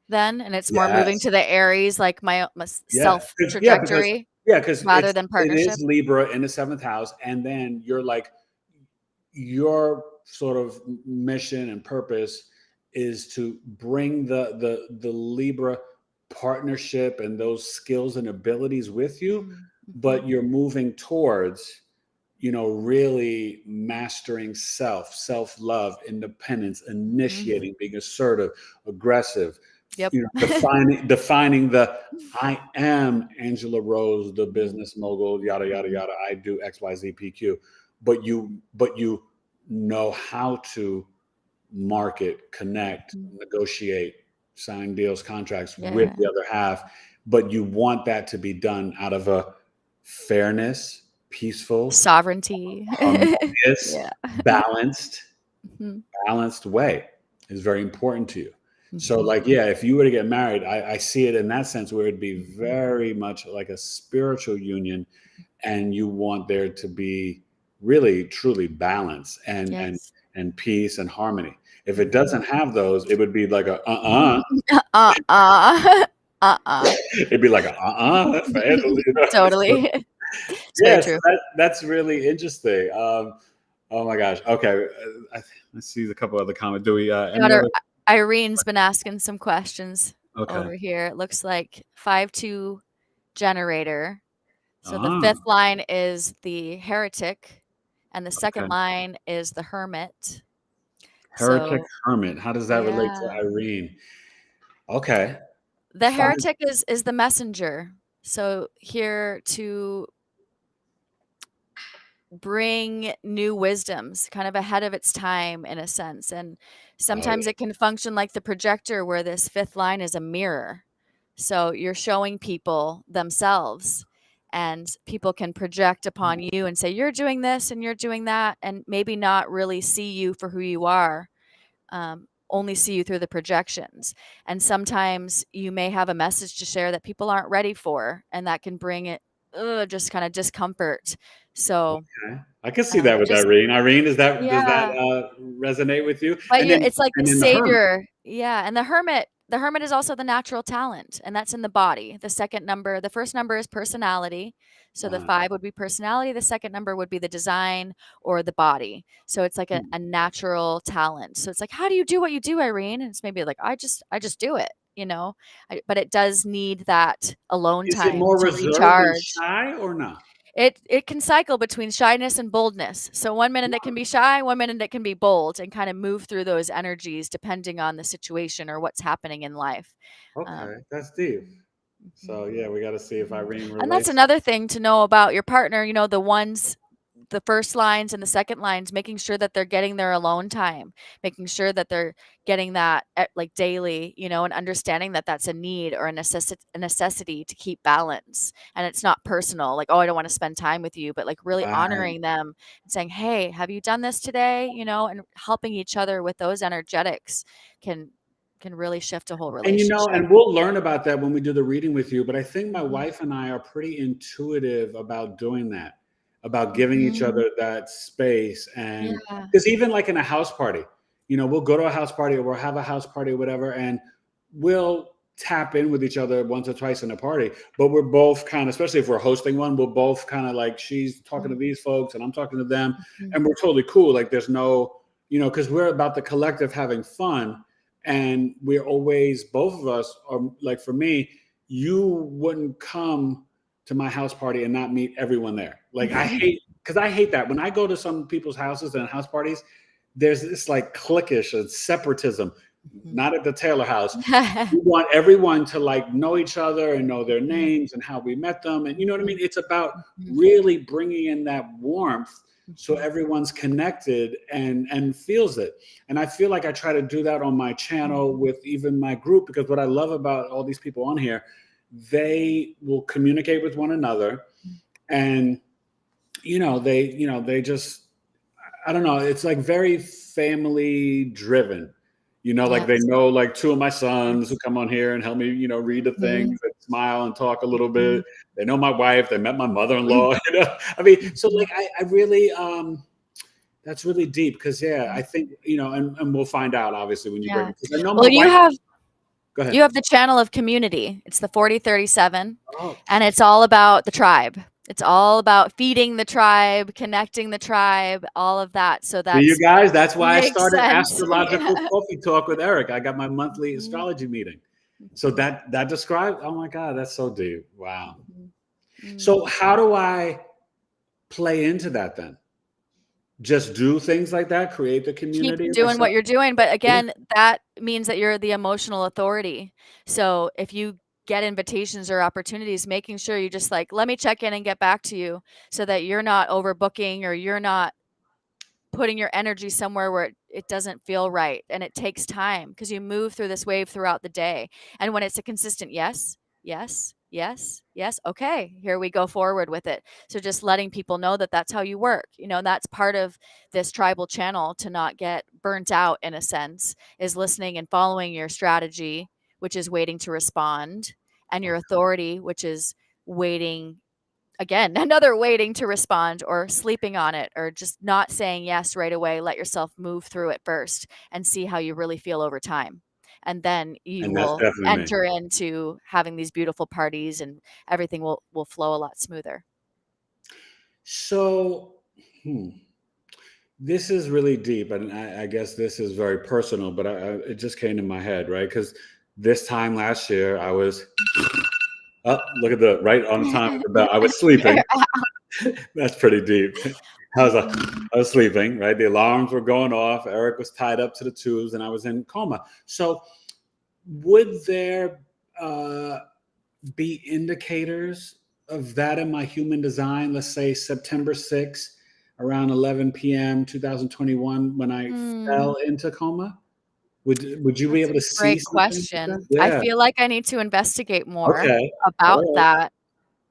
then, and it's more moving Yes. to the Aries, like my self trajectory Because rather than it partnership. is Libra in the 7th house, and then you're like, your sort of mission and purpose is to bring the Libra partnership and those skills and abilities with you, but you're moving towards, really mastering self-love, independence, initiating, being assertive, aggressive, Yep. defining the I am Angela Rose, the business mogul, yada, yada, yada. I do XYZ PQ. But you know how to market, connect, negotiate, sign deals, contracts with the other half. But you want that to be done out of a fairness, peaceful, Sovereignty. harmonious, Yeah. balanced way is very important to you. So like, yeah, if you were to get married, I see it in that sense where it'd be very much like a spiritual union, and you want there to be really truly balance and Yes. peace and harmony. If it doesn't have those, it would be like a it'd be like a that's for Angela, Totally. It's very Yes, true. that's really interesting. Oh my gosh. Okay, let's see a couple other comments. Do we any Daughter other? Irene's been asking some questions Okay. over here. It looks like 5-2 generator. So the 5th Ah, line is the heretic, and the second okay. line is the hermit. Heretic, So hermit. How does that relate to yeah, Irene? Okay. the Fine. heretic is the messenger. So here to bring new wisdoms kind of ahead of its time in a sense, and Oh, sometimes it can function like the projector where this 5th line is a mirror. So you're showing people themselves, and people can project upon you and say you're doing this and you're doing that, and maybe not really see you for who you are, only see you through the projections. And sometimes you may have a message to share that people aren't ready for, and that can bring it just kind of discomfort. So okay. I can see that with just Irene. Irene, does that yeah, resonate with you? but And you're then it's like the and then the hermit. savior. Yeah, and the hermit is also the natural talent, and that's in the body. The first number is personality. So the Uh, 5 would be personality, the second number would be the design or the body. So it's like a natural talent. So it's like, how do you do what you do, Irene? And it's maybe like, I just do it, but it does need that alone is it time more to reserved and recharge. shy or not? It can cycle between shyness and boldness. So one minute it can be shy, one minute it can be bold, and kind of move through those energies depending on the situation or what's happening in life. Okay, Um, that's deep. mhm, So yeah, we got to see if mhm. Irene And that's relates. another thing to know about your partner, the first lines and the second lines, making sure that they're getting their alone time, making sure that they're getting that like daily, and understanding that that's a need or a necessity to keep balance. And it's not personal, like, oh, I don't want to spend time with you, but like really Right. honoring them and saying, hey, have you done this today? And helping each other with those energetics can really shift a whole And relationship. and we'll learn about that when we do the reading with you. But I think my Mhm. wife and I are pretty intuitive about doing that, about giving each Mhm. other that space. And Yeah. because even like in a house party, we'll go to a house party or we'll have a house party or whatever, and we'll tap in with each other once or twice in a party. But we're both kind of, especially if we're hosting one, we're both kind of like, she's talking to these folks and I'm talking to them, Mhm. and we're totally cool. Like there's no, because we're about the collective having fun. And we're always, both of us are like, for me, you wouldn't come to my house party and not meet everyone there. Like I hate that when I go to some people's houses and house parties, there's this like cliquish and separatism. Not at the Taylor house. We want everyone to like know each other and know their names and how we met them. And you know what I mean? It's about really bringing in that warmth so everyone's connected and feels it. And I feel like I try to do that on my channel with even my group, because what I love about all these people on here, they will communicate with one another, and they just, I don't know, it's like very family driven. Like they know like two of my sons who come on here and help me, read the things and smile and talk a little bit. They know my wife. They met my mother-in-law. I mean, so like I really, that's really deep, because I think, and we'll find out obviously when you bring it. I know Well, Go ahead. you have the channel of community. It's the 4037, Oh. and it's all about the tribe. It's all about feeding the tribe, connecting the tribe, all of that. So that's, you guys, that's why I makes started sense. Astrological Coffee Talk with Eric. I got my monthly astrology meeting. So that describes, oh my God, that's so deep. Wow. So how do I play into that then? Just do things like that, create the community. Keep doing what you're doing. But again, that means that you're the emotional authority. So if you get invitations or opportunities, making sure you just like, let me check in and get back to you, so that you're not overbooking or you're not putting your energy somewhere where it doesn't feel right. And it takes time, because you move through this wave throughout the day. And when it's a consistent yes, yes, yes, yes, okay, here we go forward with it. So just letting people know that that's how you work. That's part of this tribal channel, to not get burnt out, in a sense, is listening and following your strategy, which is waiting to respond, and your authority, which is waiting, again, another waiting to respond, or sleeping on it, or just not saying yes right away. Let yourself move through it first and see how you really feel over time. And then you And that's will definitely me. enter into having these beautiful parties, and everything will flow a lot smoother. So, this is really deep, and I guess this is very personal, but it just came to my head, right? Because this time last year, I was, look at the right on time of the bell. I was sleeping. That's pretty deep. I was sleeping, right? The alarms were going off. Eric was tied up to the tubes, and I was in coma. So would there be indicators of that in my human design? Let's say September 6th, around 11 p.m. 2021, when I fell into coma. Would you be able to see? Great question. Yeah. I feel like I need to investigate more about Right. that.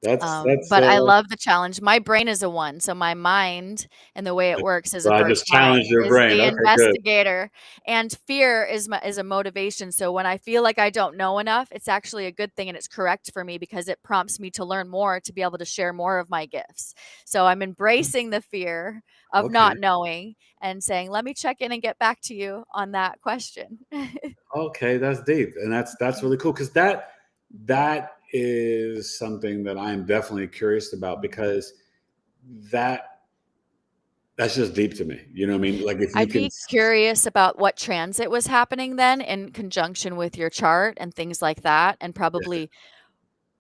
That's but I love the challenge. My brain is a 1, so my mind and the way it works is so a I first just challenged your is brain. the Okay, investigator. And fear is a motivation. So when I feel like I don't know enough, it's actually a good thing, and it's correct for me, because it prompts me to learn more, to be able to share more of my gifts. So I'm embracing the fear of not knowing, and saying, let me check in and get back to you on that question. Okay, that's deep, and that's really cool, because that is something that I'm definitely curious about, because that's just deep to me. You know what I mean? Like, if you I'd can. be curious about what transit was happening then, in conjunction with your chart and things like that, and probably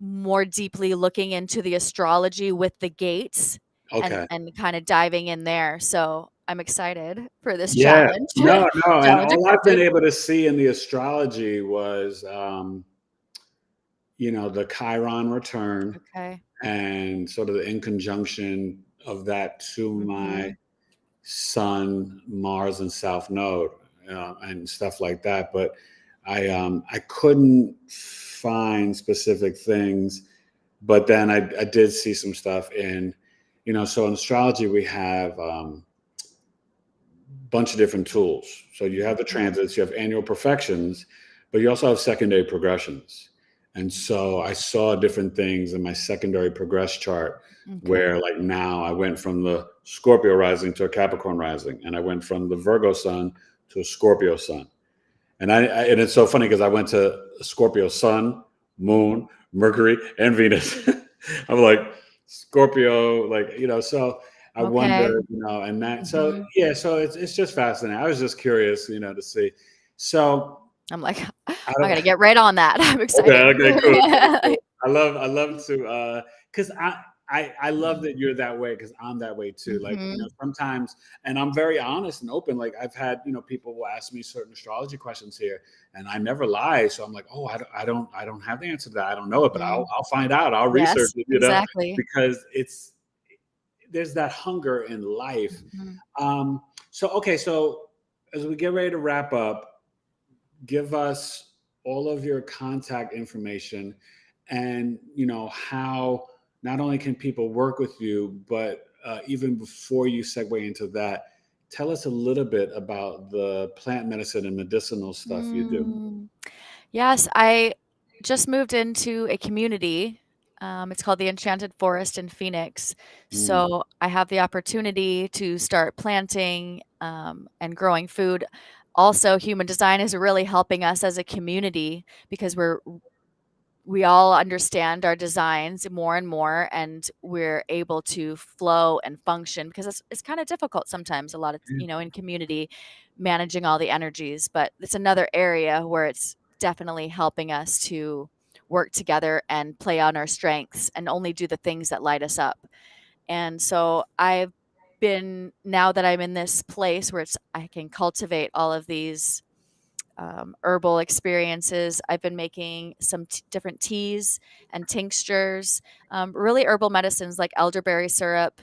more deeply looking into the astrology with the gates, Okay. and kind of diving in there. So I'm excited for this Yeah. challenge. No. And Challenge all I've been accepted. able to see in the astrology was, the Chiron return, Okay. and sort of the in conjunction of that to my Sun, Mars, and South Node, and stuff like that. But I couldn't find specific things. But then I did see some stuff in, so in astrology we have bunch of different tools. So you have the transits, you have annual perfections, but you also have secondary progressions. And so I saw different things in my secondary progress chart, where like now I went from the Scorpio rising to a Capricorn rising, and I went from the Virgo sun to a Scorpio sun. And and it's so funny, because I went to Scorpio sun, moon, Mercury, and Venus. I'm like, Scorpio, like, so I wonder, and that, so yeah, so it's just fascinating. I was just curious, to see. So I'm like, I I don't. gotta get right on that. I'm Okay, excited. okay, cool, cool, cool. I love to, because I love that you're that way because I'm that way too. Like, Mhm. sometimes, and I'm very honest and open. Like, I've had, people will ask me certain astrology questions here, and I never lie. So I'm like, oh, I don't have the answer to that. I don't know it, but Mhm. I'll find out. I'll research Yes, it, exactly. because there's that hunger in life. Mhm. So as we get ready to wrap up, give us all of your contact information, and how not only can people work with you, but even before you segue into that, tell us a little bit about the plant medicine and medicinal stuff you do. Mm. Yes, I just moved into a community. It's called the Enchanted Forest in Phoenix. Mm, So I have the opportunity to start planting and growing food. Also, human design is really helping us as a community because we all understand our designs more and more, and we're able to flow and function because it's kind of difficult sometimes, a lot of, yeah. in community, managing all the energies. But it's another area where it's definitely helping us to work together and play on our strengths and only do the things that light us up. And so now that I'm in this place where I can cultivate all of these herbal experiences. I've been making some different teas and tinctures, really herbal medicines like elderberry syrup,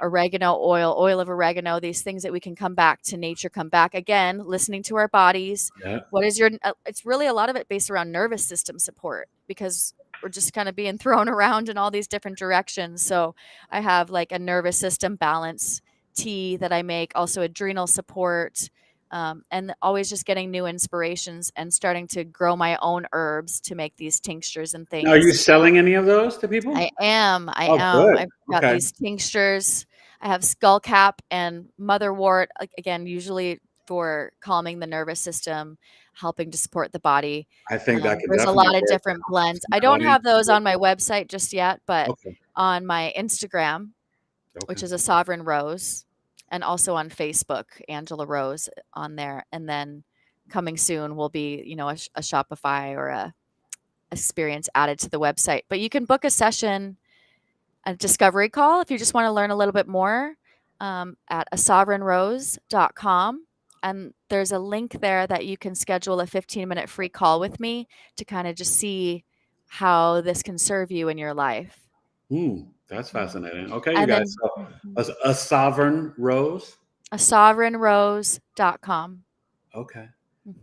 oregano oil, oil of oregano, these things that we can come back to nature, come back again, listening to our bodies. Yeah. What is it's really a lot of it based around nervous system support because we're just kind of being thrown around in all these different directions. So I have like a nervous system balance tea that I make, also adrenal support, and always just getting new inspirations and starting to grow my own herbs to make these tinctures and Now, are you things. selling any of those to people? I Oh, am. good. I've got Okay. these tinctures. I have skullcap and motherwort, again, usually for calming the nervous system, helping to support the body. I think that could There's a definitely lot of work different blends. for I my don't audience. have those on my website just yet, but Okay. on my Instagram, Okay. which is a Sovereign Rose, and also on Facebook, Angela Rose on there. And then coming soon will be, a Shopify or a experience added to the website. But you can book a session, a discovery call, if you just want to learn a little bit more, at asovereignrose.com. And there's a link there that you can schedule a 15-minute free call with me to kind of just see how this can serve you in your life. That's Mhm. fascinating. Okay, you And guys. then So a sovereign rose. asovereignrose.com. Okay.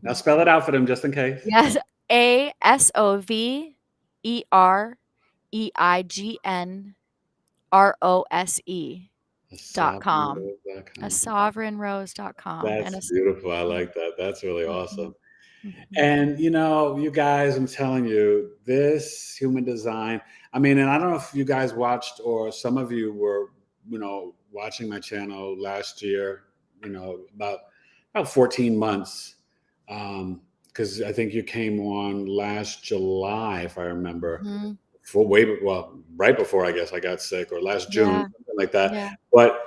Now Mhm. spell it out for them just in case. Yes, ASOVEREIGNROSE A dot com. sovereignrose.com. Asovereignrose.com. That's beautiful. I like that. That's really Mhm. awesome. Mhm. And you guys, I'm telling you, this human design. I mean, and I don't know if you guys watched or some of you were, watching my channel last year. About 14 months. Because I think you came on last July, if I remember, Mhm. right before I guess I got sick, or last June, Yeah, something like that. yeah. But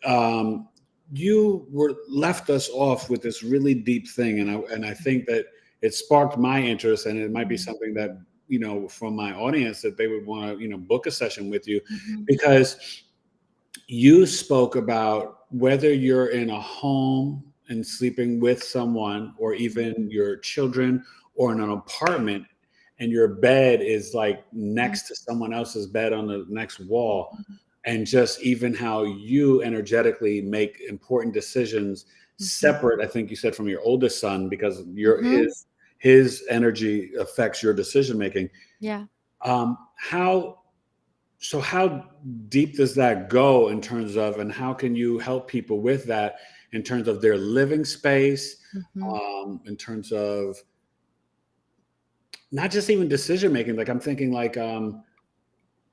um, you were left us off with this really deep thing, and I think that it sparked my interest, and it might be Mhm. something that from my audience that they would want to book a session with you, Mhm. because you spoke about whether you're in a home and sleeping with someone, or even your children, or in an apartment, and your bed is like Mhm. next to someone else's bed on the next wall, Mhm. and just even how you energetically make important decisions Mhm. separate, I think you said, from your oldest son, because your Mhm. his energy affects your decision making. Yeah. How deep does that go in terms of, and how can you help people with that in terms of their living space, Mhm. in terms of not just even decision making? Like, I'm thinking like,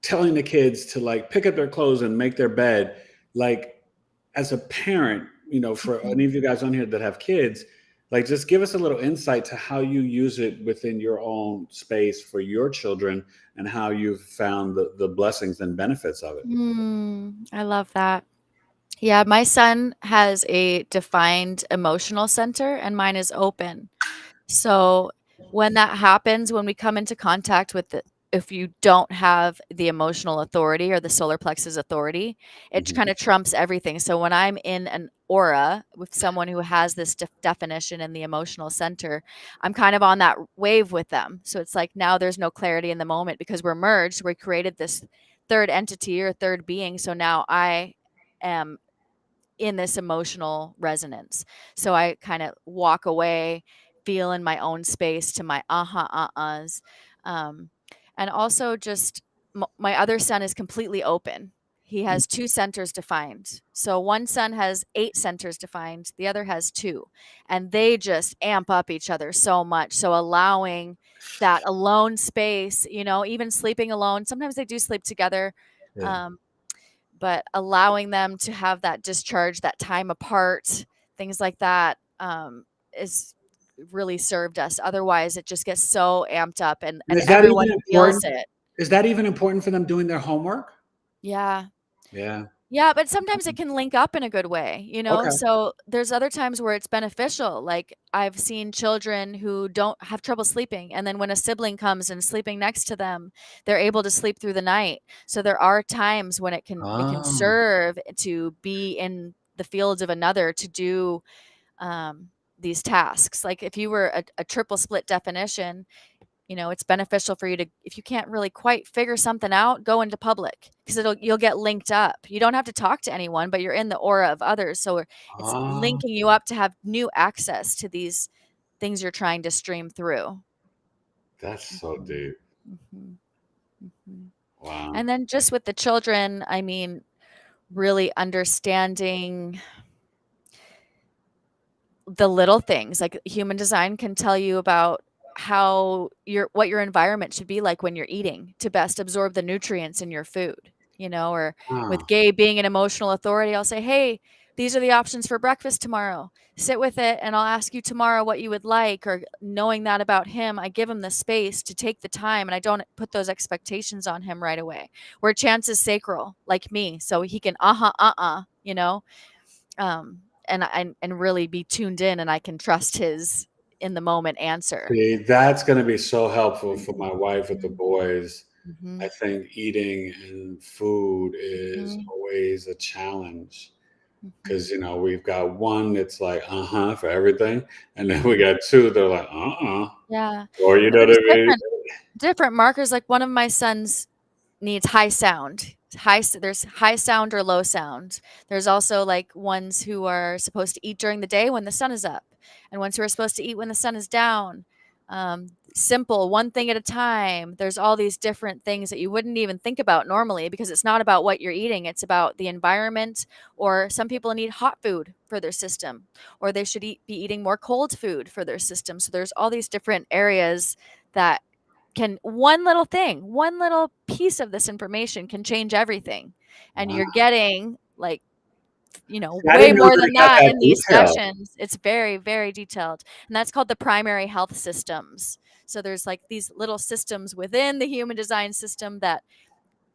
telling the kids to like pick up their clothes and make their bed. Like, as a parent, for Mhm. any of you guys on here that have kids, like, just give us a little insight to how you use it within your own space for your children, and how you've found the blessings and benefits of it. I love that. Yeah, my son has a defined emotional center and mine is open. So when that happens, when we come into contact with if you don't have the emotional authority or the solar plexus authority, it Mhm. kind of trumps everything. So when I'm in an aura with someone who has this definition in the emotional center, I'm kind of on that wave with them. So it's like now there's no clarity in the moment because we're merged. We created this third entity or third being. So now I am in this emotional resonance. So I kind of walk away, feel in my own space to my uh-uhs. Um, and also just my other sun is completely open. He has 2 centers defined. So one sun has 8 centers defined, the other has 2. And they just amp up each other so much. So allowing that alone space, even sleeping alone. Sometimes they do sleep together. Yeah. Um, but allowing them to have that discharge, that time apart, things like that, is really served us. Otherwise, it just gets so amped up, and And is that everyone even feels important? it. Is that even important for them doing their homework? Yeah. Yeah. Yeah, but sometimes it can link up in a good way, Okay. So there's other times where it's beneficial. Like I've seen children who don't have trouble sleeping, and then when a sibling comes and sleeping next to them, they're able to sleep through the night. So there are times when it can Oh, serve to be in the fields of another to do these tasks. Like if you were a triple split definition, it's beneficial for you to, if you can't really quite figure something out, go into public because you'll get linked up. You don't have to talk to anyone, but you're in the aura of others. So it's oh, linking you up to have new access to these things you're trying to stream through. that's so Mhm, deep. mhm, mhm. Wow. And then just with the children, I mean, really understanding the little things. Like human design can tell you about what your environment should be like when you're eating to best absorb the nutrients in your food, or with Ah, Gabe being an emotional authority, I'll say, hey, these are the options for breakfast tomorrow. Sit with it and I'll ask you tomorrow what you would like. Or knowing that about him, I give him the space to take the time and I don't put those expectations on him right away. Where Chance is sacral, like me, so he can um, and really be tuned in, and I can trust his in the moment answer. see, that's going to be so helpful for my wife with the Mhm, boys. I mhm, think eating and food is mhm, always a challenge mhm. because, we've got one that's like, uh-huh, for everything. And then we Mhm. got two, they're like, uh-uh. Yeah. Or, you Well, know what I there's mean? different markers. Like one of my sons needs high sound. There's high sound or low sound. There's also like ones who are supposed to eat during the day when the sun is up, and ones who are supposed to eat when the sun is down. Simple, one thing at a time. There's all these different things that you wouldn't even think about normally because it's not about what you're eating. It's about the environment, or some people need hot food for their system, or they should be eating more cold food for their system. So there's all these different areas that one little thing, one little piece of this information can change everything. And Wow. you're getting like, See, I way didn't know more that than it got that that in these detailed. sessions. It's very, very detailed. And that's called the primary health systems. So there's like these little systems within the human design system that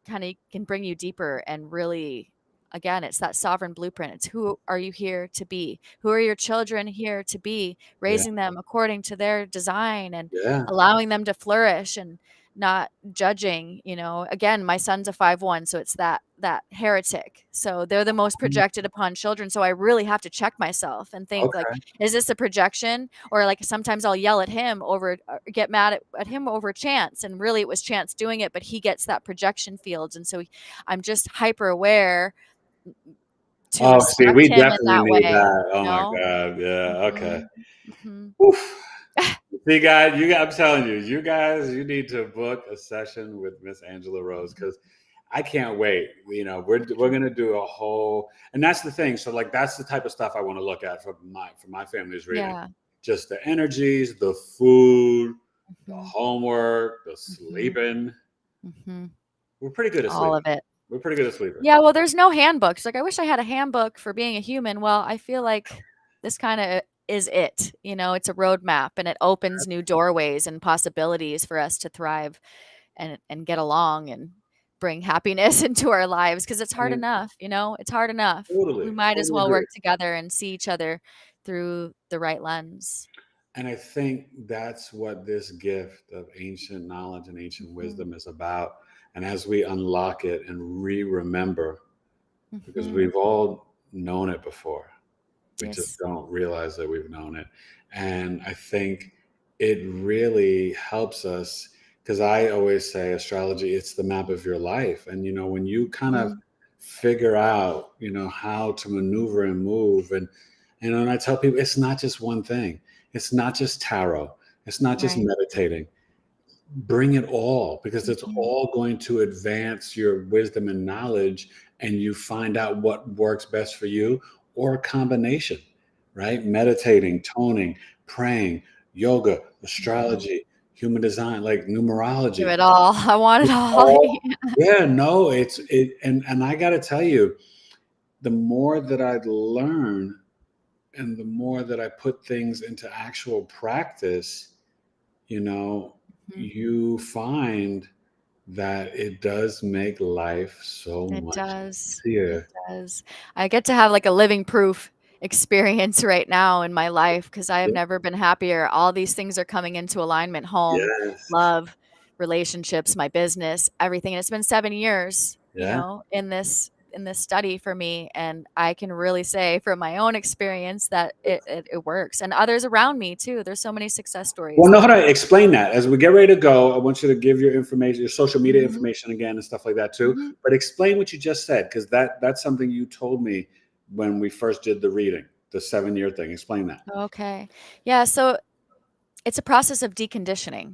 kind of can bring you deeper and really, again, it's that sovereign blueprint. It's who are you here to be? Who are your children here to be? Yeah. Raising them according to their design and Yeah. allowing them to flourish and not judging. Again, my son's a 5-1, so it's that heretic. So they're the most projected upon children. So I really have to check myself and think like, Okay. is this a projection? Or like sometimes I'll yell at him over, get mad at him over Chance, and really it was Chance doing it, but he gets that projection fields, and so I'm just hyper aware to Oh, see, respect we him in definitely that need way, that. you Oh my know. God. Yeah. Okay. Mhm. Mhm. Oof. See, guys, I'm telling you, you guys, you need to book a session with Miss Angela Rose because I can't wait. We're gonna do a whole, and that's the thing. So, like, that's the type of stuff I want to look at for my family's reading. Yeah. Just the energies, the food, the Mhm. homework, the Mhm. sleeping. Mhm. We're pretty good at All sleeping. of it. We're pretty good at sleeping. Yeah, well, there's no handbooks. Like, I wish I had a handbook for being a human. Well, I feel like this kinda is it, it's a roadmap, and it opens new doorways and possibilities for us to thrive and get along and bring happiness into our lives because it's I hard mean, enough, it's hard enough. We totally, might as totally well agree. work together and see each other through the right lens. And I think that's what this gift of ancient knowledge and ancient wisdom is about. And as we unlock it and remember, because we've all known it before, we just Yes. don't realize that we've known it. And I think it really helps us, because I always say astrology, it's the map of your life. And, when you kind of figure out, how to maneuver and move, and I tell people, it's not just one thing. It's not just tarot. It's not just Right. meditating. Bring it all, because it's all going to advance your wisdom and knowledge, and you find out what works best for you, or a combination, right? Meditating, toning, praying, yoga, astrology, human design, like Give numerology. it all. I want it It's all. all, yeah, no, and I got to tell you, the more that I learn and the more that I put things into actual practice, you find that it does make life so It much does. It easier. does. I get to have like a living proof experience right now in my life because I have Yeah. never been happier. All these things are coming into alignment: home, Yes. love, relationships, my business, everything. And it's been 7 years, Yeah. in this study for me. And I can really say from my own experience that it works. And others around me too. There's so many success stories Well, know that how to explain that. As we get ready to go, I want you to give your information, your social media Mhm, information again and stuff like that too. mhm. But explain what you just said, because that's something you told me when we first did the reading, the 7-year thing. Explain that. Okay. Yeah. So it's a process of deconditioning.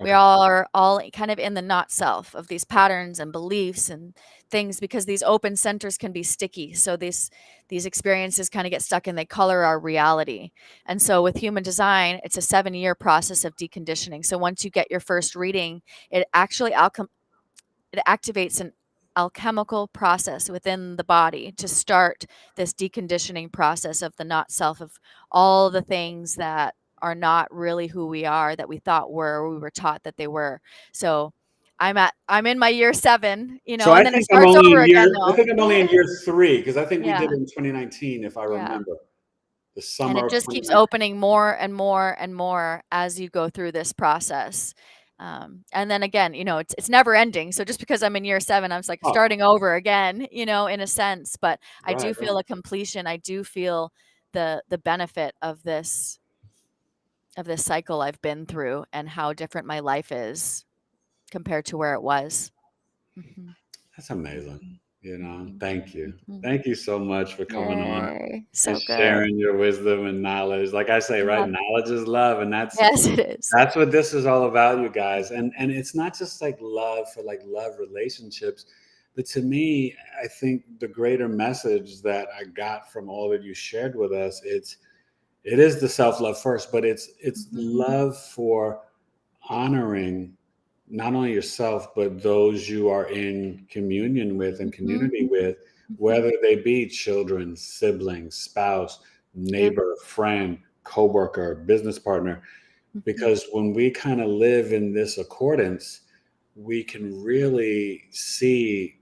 We Okay. are all kind of in the not self of these patterns and beliefs and things because these open centers can be sticky. So these experiences kind of get stuck and they color our reality. And so with human design, it's a 7-year process of deconditioning. So once you get your first reading, it actually it activates an alchemical process within the body to start this deconditioning process of the not self, of all the things that are not really who we are, that we thought were, or we were taught that they were. So I'm in my year 7, So and then it I'm starts only over in again year. I though. think I'm only in year 3, because I think we did Yeah. it in 2019, if I Yeah. remember, the And summer it of just keeps 2019. opening more and more and more as you go through this process. And then again, it's never ending. So just because I'm in year 7, I'm like Oh, starting over again, in a sense. But I right, do right. feel a completion. I do feel the benefit of this cycle I've been through and how different my life is compared to where it was. Mhm, That's amazing. mhm, mhm, Thank you. mhm. Thank you so much for coming on Yay! and So good. sharing your wisdom and knowledge. Like I say, right? Yeah. Knowledge is love, and Yes, it is. that's what this is all about, you guys. And it's not just like love for like love relationships, but to me, I think the greater message that I got from all that you shared with us, it is the self-love first, but it's Mhm, love for honoring not only yourself but those you are in communion with and mhm, community with, mhm. whether they be children, siblings, spouse, Yep. neighbor, friend, coworker, business partner. Mhm. Because when we kind of live in this accordance, we can really see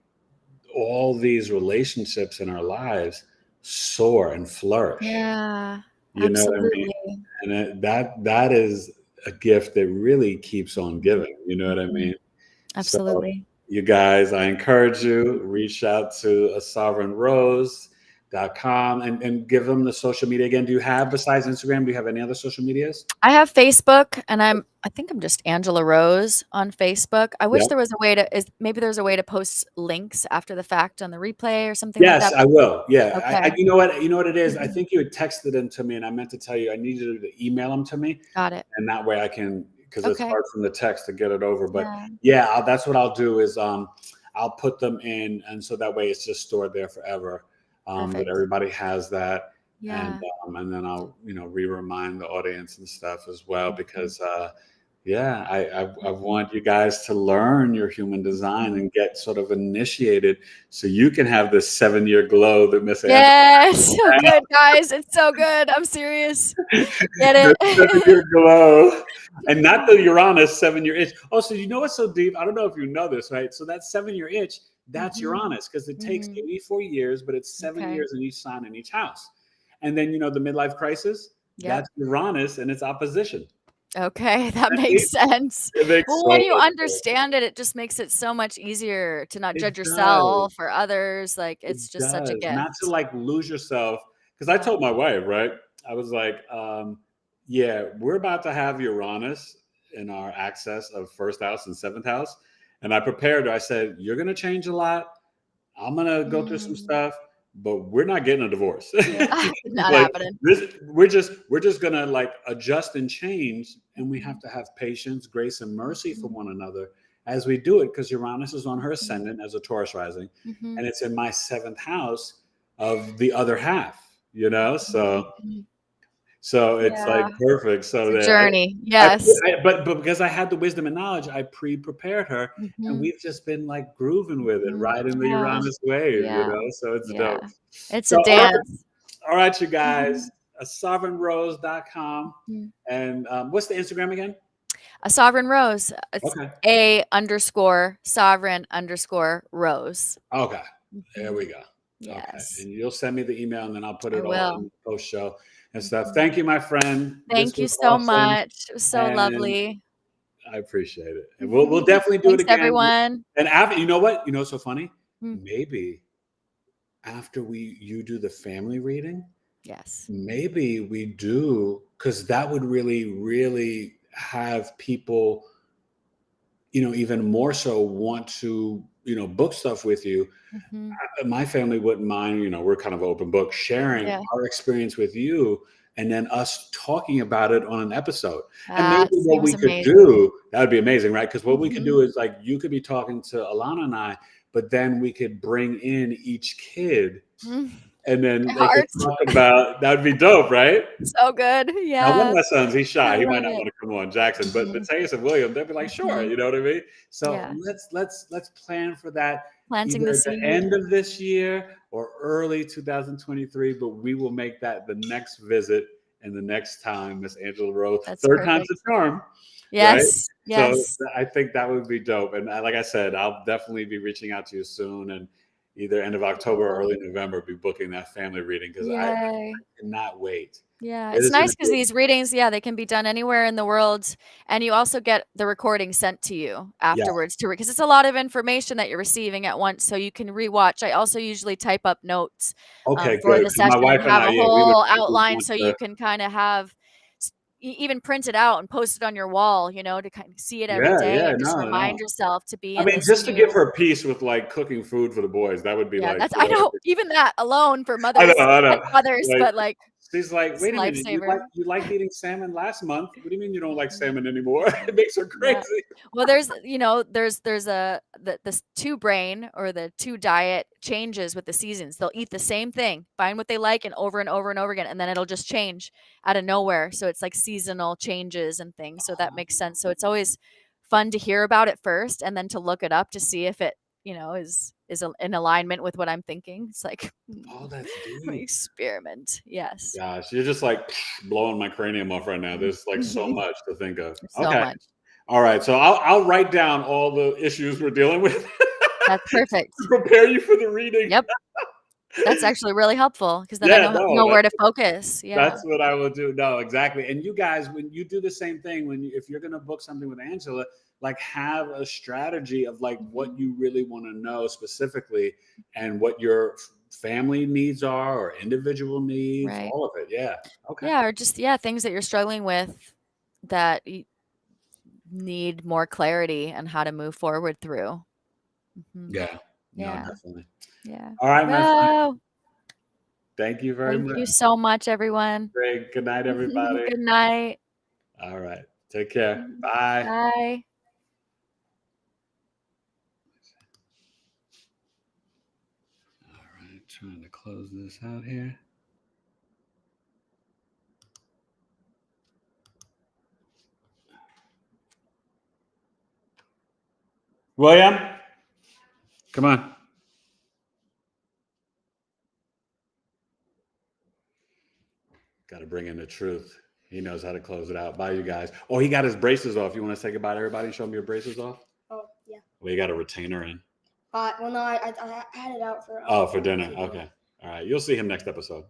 all these relationships in our lives soar and flourish. Yeah, You know what I mean? absolutely. And that is a gift that really keeps on Mhm, giving. You know what I mhm. mean? So, Absolutely. you guys, I encourage you, reach out to a sovereignrose.com and give them the social media again. Do you have, besides Instagram, do you have any other social medias? I have Facebook, and I think I'm just Angela Rose on Facebook. I wish Yeah. there was a way to maybe there's a way to post links after the fact on the replay or something like Yes, that, I but will. Yeah. okay. You know what? You know what it is? I Mhm. think you had texted them to me, and I meant to tell you, I need you to email them to me. Got it. And that way I can, because it's Okay. hard from the text to get it over. But Yeah, yeah, that's what I'll do is I'll put them in, and so that way it's just stored there forever. That perfect. everybody has that, Yeah. and then I'll re-remind the audience and stuff as well, Mhm, because yeah, I mhm, want you guys to learn your human design mhm. and get sort of initiated, so you can have this 7-year glow that Miss Angela Yes, so has. good, guys. It's so good. I'm serious. Get The it? 7-year glow. And not Mhm, the Uranus 7-year itch. Oh, so you know what's so deep? I don't know if you know this, right? So that 7-year itch, that's mhm, Uranus, because it takes mhm. 84 years, but it's seven Okay. years in each sign in each house. And then the midlife crisis, That's Uranus and its opposition. Okay, that makes sense. It makes Well, so when you much sense. understand it, it just makes it so much easier to not It judge does. yourself or others. Like, It it's just such a does. Not to gift. like lose yourself. Because I told my wife, right? I was like, yeah, we're about to have Uranus in our access of first house and seventh house. And I prepared her. I said, you're going to change a lot. I'm going to go through some stuff, but we're not getting a divorce. Not Like happening. we're just going to like adjust and change. And we have to have patience, grace, and mercy for one another as we do it, because Uranus is on her ascendant as a Taurus rising, and it's in my seventh house of the other half, so it's like perfect. So It's a that journey. Yes. but because I had the wisdom and knowledge, I pre-prepared her, and we've just been like grooving with it, riding the Yeah. Uranus wave, Yeah. So it's Yeah. dope. It's So a dance. all right, you guys, sovereignrose.com. And what's the Instagram again? A sovereign rose. It's Okay. A_sovereign_rose. Okay. There we go. Yes. Okay. And you'll send me the email, and then I'll put I it all will. in the post show and stuff. Thank you, my friend. Thank you was so awesome, much. It was so and lovely. I appreciate it. And we'll definitely do Thanks, it again. everyone. And after, you know what? You know what's so funny? Maybe after you do the family reading, yes, maybe we do, because that would really, really have people, even more so want to, book stuff with you. My family wouldn't mind, we're kind of open book, sharing our experience with you, and then us talking about it on an episode. And maybe what we could do, that would be amazing, right? Because what we could do is, like, you could be talking to Alana and I, but then we could bring in each kid, and then they could talk about, that would be dope, right? So good. Yeah. Now, one of my sons, he's shy. He might not want to come on, Jackson, but Mateus and William, they'll be like, sure, you know what I mean? So let's plan for that. Planting either the at the seed. end of this year or early 2023, but we will make that the next visit and the next time, Miss Angela Rose. Third time's a charm. Yes. Right? Yes. So I think that would be dope. And like I said, I'll definitely be reaching out to you soon, and either end of October or early November, be booking that family reading, because I cannot wait. Yeah, it's nice because these readings, they can be done anywhere in the world, and you also get the recording sent to you afterwards too, because it's a lot of information that you're receiving at once, so you can rewatch. I also usually type up notes for good. the session My wife and have I, a we whole would outline, want so to, you can kind of have even print it out and post it on your wall, to kind of see it every day and just remind yourself to be. I mean, just to give her peace with like cooking food for the boys, that would be like. That's, I know, even that alone for mothers, I know. Mothers, like, but like. She's like, wait a minute, you liked eating salmon last month. What do you mean you don't like salmon anymore? It makes her crazy. Well, there's the two brain, or the two diet changes with the seasons. They'll eat the same thing, find what they like, and over and over and over again, and then it'll just change out of nowhere. So it's like seasonal changes and things. So that makes sense. So it's always fun to hear about it first, and then to look it up to see if it is in alignment with what I'm thinking. It's like, that's deep. Experiment. Yes. Gosh, you're just like blowing my cranium off right now. There's like so much to think of. So much. All right. So I'll write down all the issues we're dealing with. That's perfect. To prepare you for the reading. Yep. That's actually really helpful, because then I know where to focus. Yeah. That's what I will do. No, exactly. And you guys, when you do the same thing, if you're going to book something with Angela, like, have a strategy of like what you really want to know specifically, and what your family needs are, or individual needs, all of it. Yeah. Okay. Yeah. Or just, things that you're struggling with that you need more clarity on how to move forward through. Yeah. No, definitely. Yeah. All right, my friend. Thank you very much. Thank you so much, everyone. Great. Good night, everybody. Good night. All right. Take care. Bye. Bye. All right. Trying to close this out here. William, come on. Got to bring in the truth. He knows how to close it out. Bye, you guys. Oh, he got his braces off. You want to say goodbye to everybody and show them your braces off? Oh, yeah. Well, you got a retainer in. Well, no, I had it out for. For dinner. Okay. All right. You'll see him next episode.